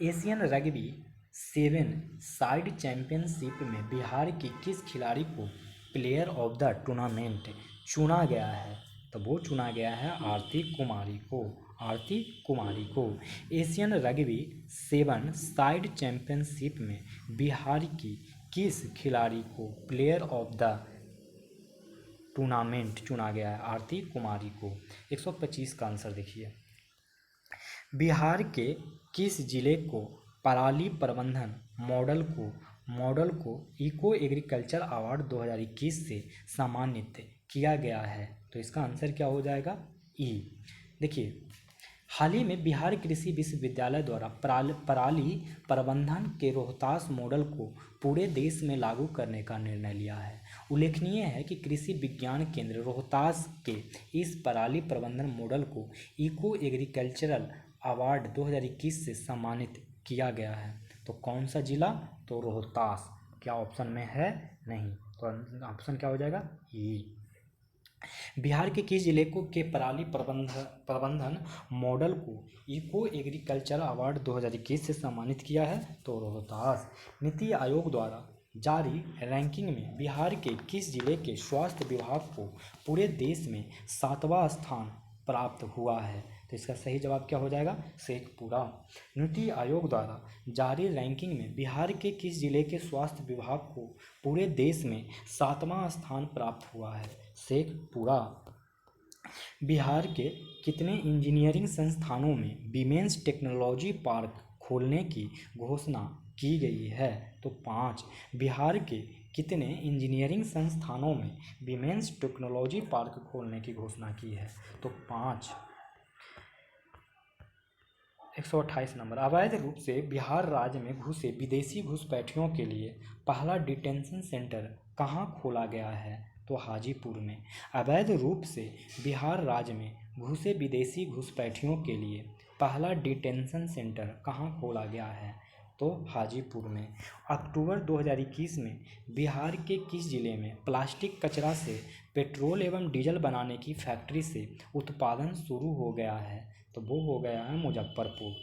एशियन रग्बी 7 साइड चैंपियनशिप में बिहार की किस खिलाड़ी को प्लेयर ऑफ द टूर्नामेंट चुना गया है? तो वो चुना गया है आरती कुमारी को। एशियन रग्बी 7 साइड चैंपियनशिप में बिहार की किस खिलाड़ी को प्लेयर ऑफ द टूर्नामेंट चुना गया है? आरती कुमारी को। 125 का आंसर देखिए। बिहार के किस जिले को पराली प्रबंधन मॉडल को इको एग्रीकल्चर अवार्ड 2021 से सम्मानित किया गया है? तो इसका आंसर क्या हो जाएगा? ई। देखिए, हाल ही में बिहार कृषि विश्वविद्यालय द्वारा पराली प्रबंधन के रोहतास मॉडल को पूरे देश में लागू करने का निर्णय लिया है। उल्लेखनीय है कि कृषि विज्ञान केंद्र रोहतास के इस पराली प्रबंधन मॉडल को इको एग्रीकल्चरल अवार्ड 2021 से सम्मानित किया गया है। तो कौन सा जिला? तो रोहतास। क्या ऑप्शन में है? नहीं। तो ऑप्शन क्या हो जाएगा? ई। बिहार के किस जिले को के पराली प्रबंधन मॉडल को इको एग्रीकल्चर अवार्ड 2021 से सम्मानित किया है? तो रोहतास। नीति आयोग द्वारा जारी रैंकिंग में बिहार के किस जिले के स्वास्थ्य विभाग को पूरे देश में 7वां स्थान प्राप्त हुआ है? तो इसका सही जवाब क्या हो जाएगा? शेखपुरा। नीति आयोग द्वारा जारी रैंकिंग में बिहार के किस जिले के स्वास्थ्य विभाग को पूरे देश में 7वां स्थान प्राप्त हुआ है? शेखपुरा। बिहार के कितने इंजीनियरिंग संस्थानों में विमेंस टेक्नोलॉजी पार्क खोलने की घोषणा की गई है? तो 5। बिहार के कितने इंजीनियरिंग संस्थानों में विमेंस टेक्नोलॉजी पार्क खोलने की घोषणा की है? तो 5। 128 नंबर। अवैध रूप से बिहार राज्य में घुसे विदेशी घुसपैठियों के लिए पहला डिटेंशन सेंटर कहाँ खोला गया है? तो हाजीपुर में। अवैध रूप से बिहार राज्य में घुसे विदेशी घुसपैठियों के लिए पहला डिटेंशन सेंटर कहाँ खोला गया है? तो हाजीपुर में। अक्टूबर 2021 में बिहार के किस जिले में प्लास्टिक कचरा से पेट्रोल एवं डीजल बनाने की फैक्ट्री से उत्पादन शुरू हो गया है? तो वो हो गया है मुजफ्फरपुर।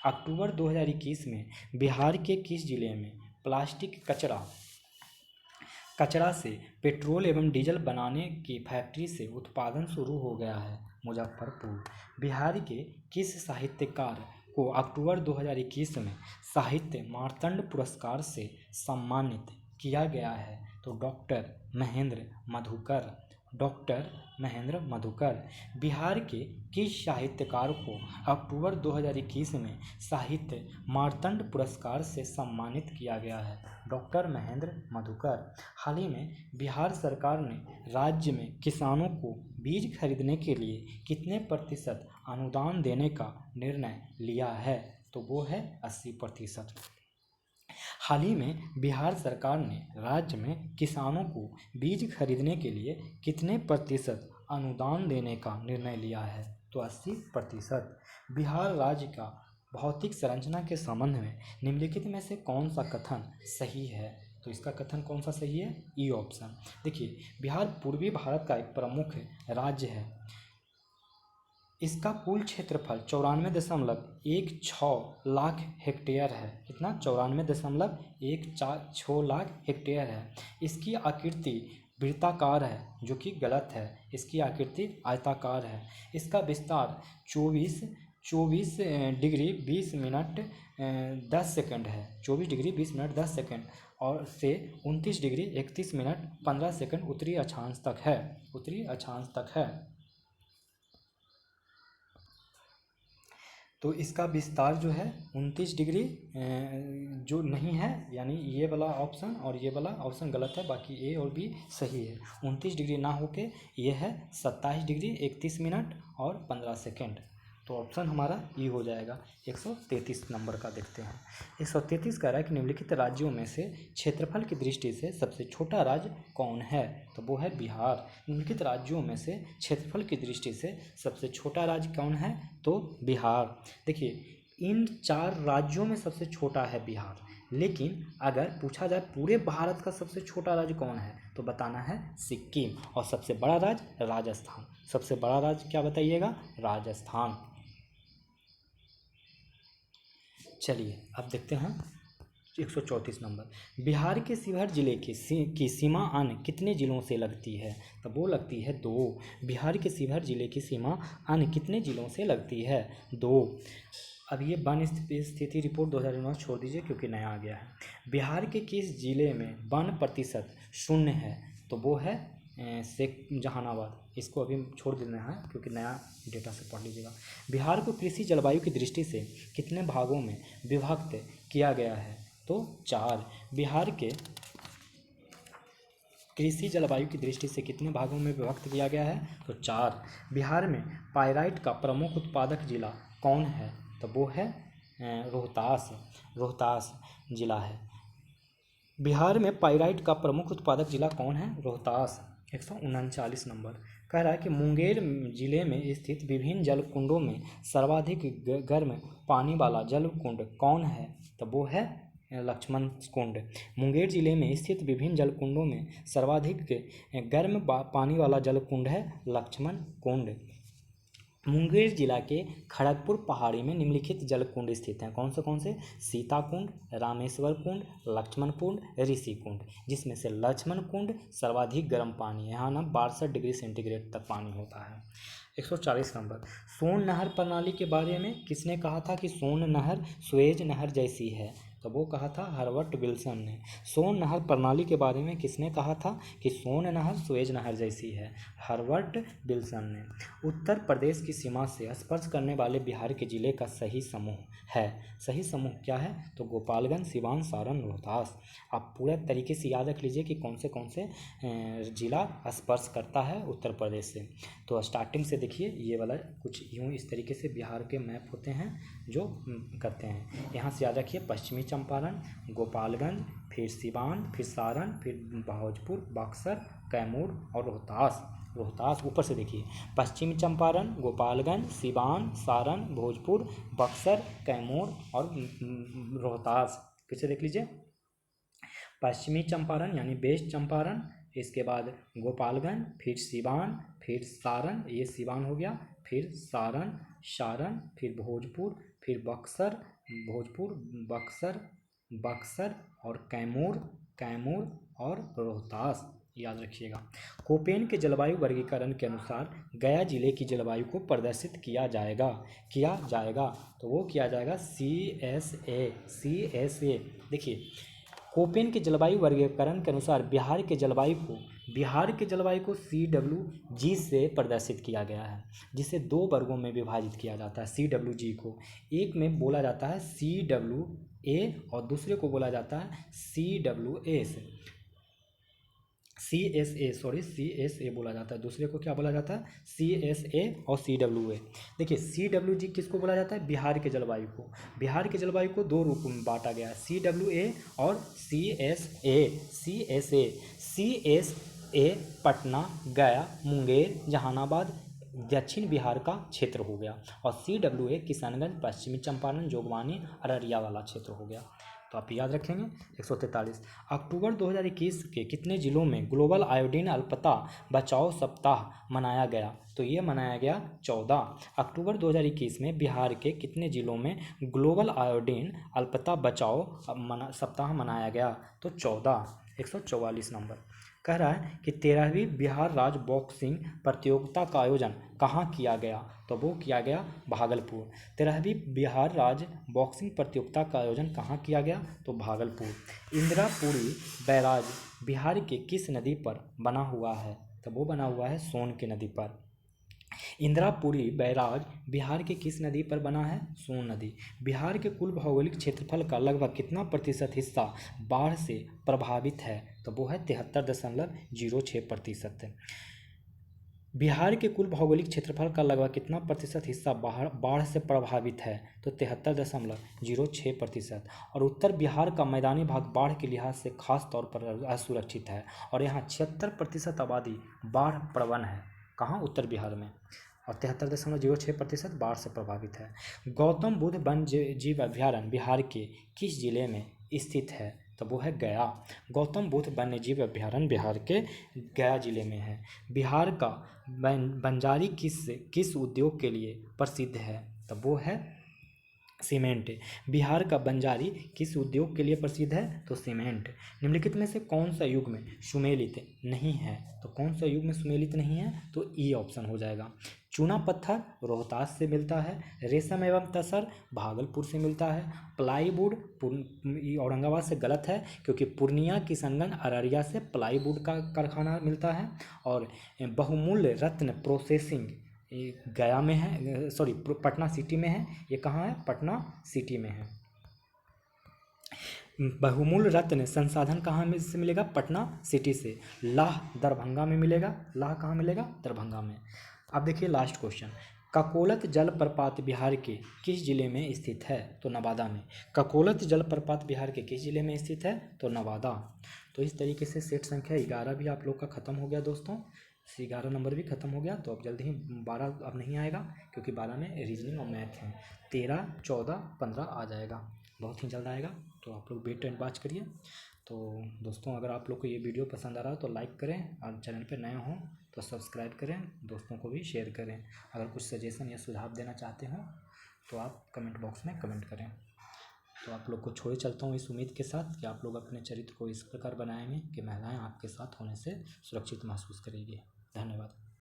अक्टूबर 2021 में बिहार के किस जिले में प्लास्टिक कचरा से पेट्रोल एवं डीजल बनाने की फैक्ट्री से उत्पादन शुरू हो गया है। मुजफ्फरपुर। बिहार के किस साहित्यकार को अक्टूबर 2021 में साहित्य मार्तंड पुरस्कार से सम्मानित किया गया है? तो डॉक्टर महेंद्र मधुकर। डॉक्टर महेंद्र मधुकर। बिहार के किस साहित्यकार को अक्टूबर 2021 में साहित्य मार्तंड पुरस्कार से सम्मानित किया गया है? डॉक्टर महेंद्र मधुकर। हाल ही में बिहार सरकार ने राज्य में किसानों को बीज खरीदने के लिए कितने प्रतिशत अनुदान देने का निर्णय लिया है? तो वो है 80%। हाल ही में बिहार सरकार ने राज्य में किसानों को बीज खरीदने के लिए कितने प्रतिशत अनुदान देने का निर्णय लिया है? तो 80%। बिहार राज्य का भौतिक संरचना के संबंध में निम्नलिखित में से कौन सा कथन सही है? तो इसका कथन कौन सा सही है? E option. देखिए, बिहार पूर्वी भारत का एक प्रमुख राज्य है। इसका कुल क्षेत्रफल 94.16 लाख हेक्टेयर है। कितना? 94.16 लाख हेक्टेयर है। इसकी आकृति वृत्ताकार है, जो कि गलत है। इसकी आकृति आयताकार है। इसका विस्तार 24 डिग्री 20 मिनट 10 सेकंड है। 24 डिग्री 20 मिनट 10 सेकंड और से 29 डिग्री 31 मिनट 15 सेकंड उत्तरी अक्षांश तक है। उत्तरी अक्षांश तक है। तो इसका विस्तार जो है 29 डिग्री जो नहीं है, यानी ये वाला ऑप्शन और ये वाला ऑप्शन गलत है, बाकी ए और बी सही है। 29 डिग्री ना होके ये है 27 डिग्री 31 मिनट और 15 सेकेंड। तो ऑप्शन हमारा ई हो जाएगा। 133 नंबर का देखते हैं। 133 कह रहा है कि निम्नलिखित राज्यों में से क्षेत्रफल की दृष्टि से सबसे छोटा राज्य कौन है? तो वो है बिहार। निम्नलिखित राज्यों में से क्षेत्रफल की दृष्टि से सबसे छोटा राज्य कौन है? तो बिहार। देखिए, इन 4 राज्यों में सबसे छोटा है बिहार, लेकिन अगर पूछा जाए पूरे भारत का सबसे छोटा राज्य कौन है, तो बताना है सिक्किम। और सबसे बड़ा राज्य राजस्थान। सबसे बड़ा राज्य क्या बताइएगा? राजस्थान। चलिए अब देखते हैं 134 नंबर। बिहार के शिवहर जिले की सीमा अन्य कितने जिलों से लगती है? तो वो लगती है 2। बिहार के शिवहर जिले की सीमा अन्य कितने जिलों से लगती है? 2। अब ये वन स्थिति रिपोर्ट 2009 छोड़ दीजिए, क्योंकि नया आ गया है। बिहार के किस जिले में वन प्रतिशत शून्य है? तो वो है जहानाबाद। इसको अभी छोड़ देना है, क्योंकि नया डेटा से पढ़ लीजिएगा। बिहार को कृषि जलवायु की दृष्टि से कितने भागों में विभक्त किया गया है? तो 4। बिहार के कृषि जलवायु की दृष्टि से कितने भागों में विभक्त किया गया है? तो 4। बिहार में पाइराइट का प्रमुख उत्पादक जिला कौन है? तो वो है रोहतास। रोहतास जिला है। बिहार में पाइराइट का प्रमुख उत्पादक जिला कौन है? रोहतास। 139 नंबर कह रहा है कि मुंगेर जिले में स्थित विभिन्न जल कुंडों में सर्वाधिक गर्म पानी वाला जल कुंड कौन है? तो वो है लक्ष्मण कुंड। मुंगेर जिले में स्थित विभिन्न जल कुंडों में सर्वाधिक गर्म पानी वाला जल कुंड है लक्ष्मण कुंड। मुंगेर जिला के खड़गपुर पहाड़ी में निम्नलिखित जल कुंड स्थित हैं। कौन से? सीता कुंड, रामेश्वर कुंड, लक्ष्मण कुंड, ऋषि कुंड। जिसमें से लक्ष्मण कुंड सर्वाधिक गर्म पानी है। यहाँ ना 62 डिग्री सेंटीग्रेड तक पानी होता है। 140 नंबर। सोन नहर प्रणाली के बारे में किसने कहा था कि सोन नहर सुएज नहर जैसी है? तो वो कहा था हर्बर्ट विल्सन ने। सोन नहर प्रणाली के बारे में किसने कहा था कि सोन नहर सुएज नहर जैसी है? हर्बर्ट विल्सन ने। उत्तर प्रदेश की सीमा से स्पर्श करने वाले बिहार के जिले का सही समूह है। सही समूह क्या है? तो गोपालगंज, सिवान, सारण, रोहतास। आप पूरा तरीके से याद रख लीजिए कि कौन से जिला स्पर्श करता है उत्तर प्रदेश से। तो स्टार्टिंग से देखिए, ये वाला कुछ यूँ इस तरीके से बिहार के मैप होते हैं जो करते हैं। यहाँ से याद रखिए, पश्चिमी चंपारण, गोपालगंज, फिर सिवान, फिर सारण, फिर भोजपुर, बक्सर, कैमूर और रोहतास। रोहतास ऊपर से देखिए, पश्चिमी चंपारण, गोपालगंज, सिवान, सारण, भोजपुर, बक्सर, कैमूर और रोहतास। फिर से देख लीजिए, पश्चिमी चंपारण यानी वेस्ट चंपारण, इसके बाद गोपालगंज, फिर सिवान, फिर सारण, ये सिवान हो गया, फिर सारण, फिर भोजपुर, फिर बक्सर, बक्सर और कैमूर कैमूर और रोहतास, याद रखिएगा। कोपेन के जलवायु वर्गीकरण के अनुसार गया जिले की जलवायु को प्रदर्शित किया जाएगा तो वो किया जाएगा CSA। देखिए, कोपेन के जलवायु वर्गीकरण के अनुसार बिहार के जलवायु को CWG से प्रदर्शित किया गया है, जिसे 2 वर्गों में विभाजित किया जाता है। CWG को एक में बोला जाता है CWA और दूसरे को बोला जाता है CSA बोला जाता है। दूसरे को क्या बोला जाता है? CSA और CWA। देखिए, CWG किसको बोला जाता है? बिहार के जलवायु को 2 रूपों में बांटा गया है, CWA और CSA पटना, गया, मुंगेर, जहानाबाद, दक्षिण बिहार का क्षेत्र हो गया, और CWA किशनगंज, पश्चिमी चंपारण, जोगबानी, अररिया वाला क्षेत्र हो गया। तो आप याद रखेंगे। 143 अक्टूबर 2021 के कितने जिलों में ग्लोबल आयोडीन अल्पता बचाओ सप्ताह मनाया गया? तो ये मनाया गया 14 अक्टूबर 2021 में बिहार के कितने जिलों में ग्लोबल आयोडीन अल्पता बचाओ सप्ताह मनाया गया? तो 14। 144 नंबर कह रहा है कि 13वीं बिहार राज्य बॉक्सिंग प्रतियोगिता का आयोजन कहाँ किया गया? तो वो किया गया भागलपुर। 13वीं बिहार राज्य बॉक्सिंग प्रतियोगिता का आयोजन कहाँ किया गया? तो भागलपुर। इंदिरापुरी बैराज बिहार के किस नदी पर बना हुआ है? तो वो बना हुआ है सोन की नदी पर। इंदिरापुरी बैराज बिहार के किस नदी पर बना है? सोन नदी। बिहार के कुल भौगोलिक क्षेत्रफल का लगभग कितना प्रतिशत हिस्सा बाढ़ से प्रभावित है? तो वो है 73.06%। बिहार के कुल भौगोलिक क्षेत्रफल का लगभग कितना प्रतिशत हिस्सा बाढ़ से प्रभावित है? तो 73.06%। और उत्तर बिहार का मैदानी भाग बाढ़ के लिहाज से खास तौर पर असुरक्षित है, और यहाँ 76% आबादी बाढ़ प्रवण है। कहाँ? उत्तर बिहार में। और 73.06% बाढ़ से प्रभावित है। गौतम बुद्ध वन्य जीव अभयारण्य बिहार के किस जिले में स्थित है? तो वो है गया। गौतम बुद्ध वन्य जीव अभयारण्य बिहार के गया जिले में है। बिहार का बंजारी किस उद्योग के लिए प्रसिद्ध है? तो वो है सीमेंट। बिहार का बंजारी किस उद्योग के लिए प्रसिद्ध है? तो सीमेंट। निम्नलिखित में से कौन सा युग में सुमेलित नहीं है? तो कौन सा युग में सुमेलित नहीं है? तो ई ऑप्शन हो जाएगा। चूना पत्थर रोहतास से मिलता है। रेशम एवं तसर भागलपुर से मिलता है। प्लाईवुड औरंगाबाद से गलत है, क्योंकि पूर्णिया, किशनगंज, अररिया से प्लाईवुड का कारखाना मिलता है। और बहुमूल्य रत्न प्रोसेसिंग गया में है, सॉरी पटना सिटी में है। ये कहाँ है? पटना सिटी में है। बहुमूल्य रत्न संसाधन कहाँ में से मिलेगा? पटना सिटी से। लाह दरभंगा में मिलेगा। लाह कहाँ मिलेगा? दरभंगा में। अब देखिए लास्ट क्वेश्चन। ककोलत जलप्रपात बिहार के किस जिले में स्थित है? तो नवादा में। ककोलत जलप्रपात बिहार के किस जिले में स्थित है? तो नवादा। तो इस तरीके से सेट संख्या 11 भी आप लोग का ख़त्म हो गया दोस्तों। 11 नंबर भी ख़त्म हो गया। तो अब जल्दी ही 12 अब नहीं आएगा, क्योंकि 12 में रीजनिंग और मैथ है। 13, 14, 15 आ जाएगा, बहुत ही जल्द आएगा। तो आप लोग वेट एंड वॉच करिए। तो दोस्तों, अगर आप लोग को ये वीडियो पसंद आ रहा है तो लाइक करें, और चैनल पे नए हों तो सब्सक्राइब करें, दोस्तों को भी शेयर करें। अगर कुछ सजेशन या सुझाव देना चाहते हो तो आप कमेंट बॉक्स में कमेंट करें। तो आप लोग को छोड़े चलता हूँ इस उम्मीद के साथ कि आप लोग अपने चरित्र को इस प्रकार बनाएंगे कि महिलाएं आपके साथ होने से सुरक्षित महसूस करेंगी। धन्यवाद।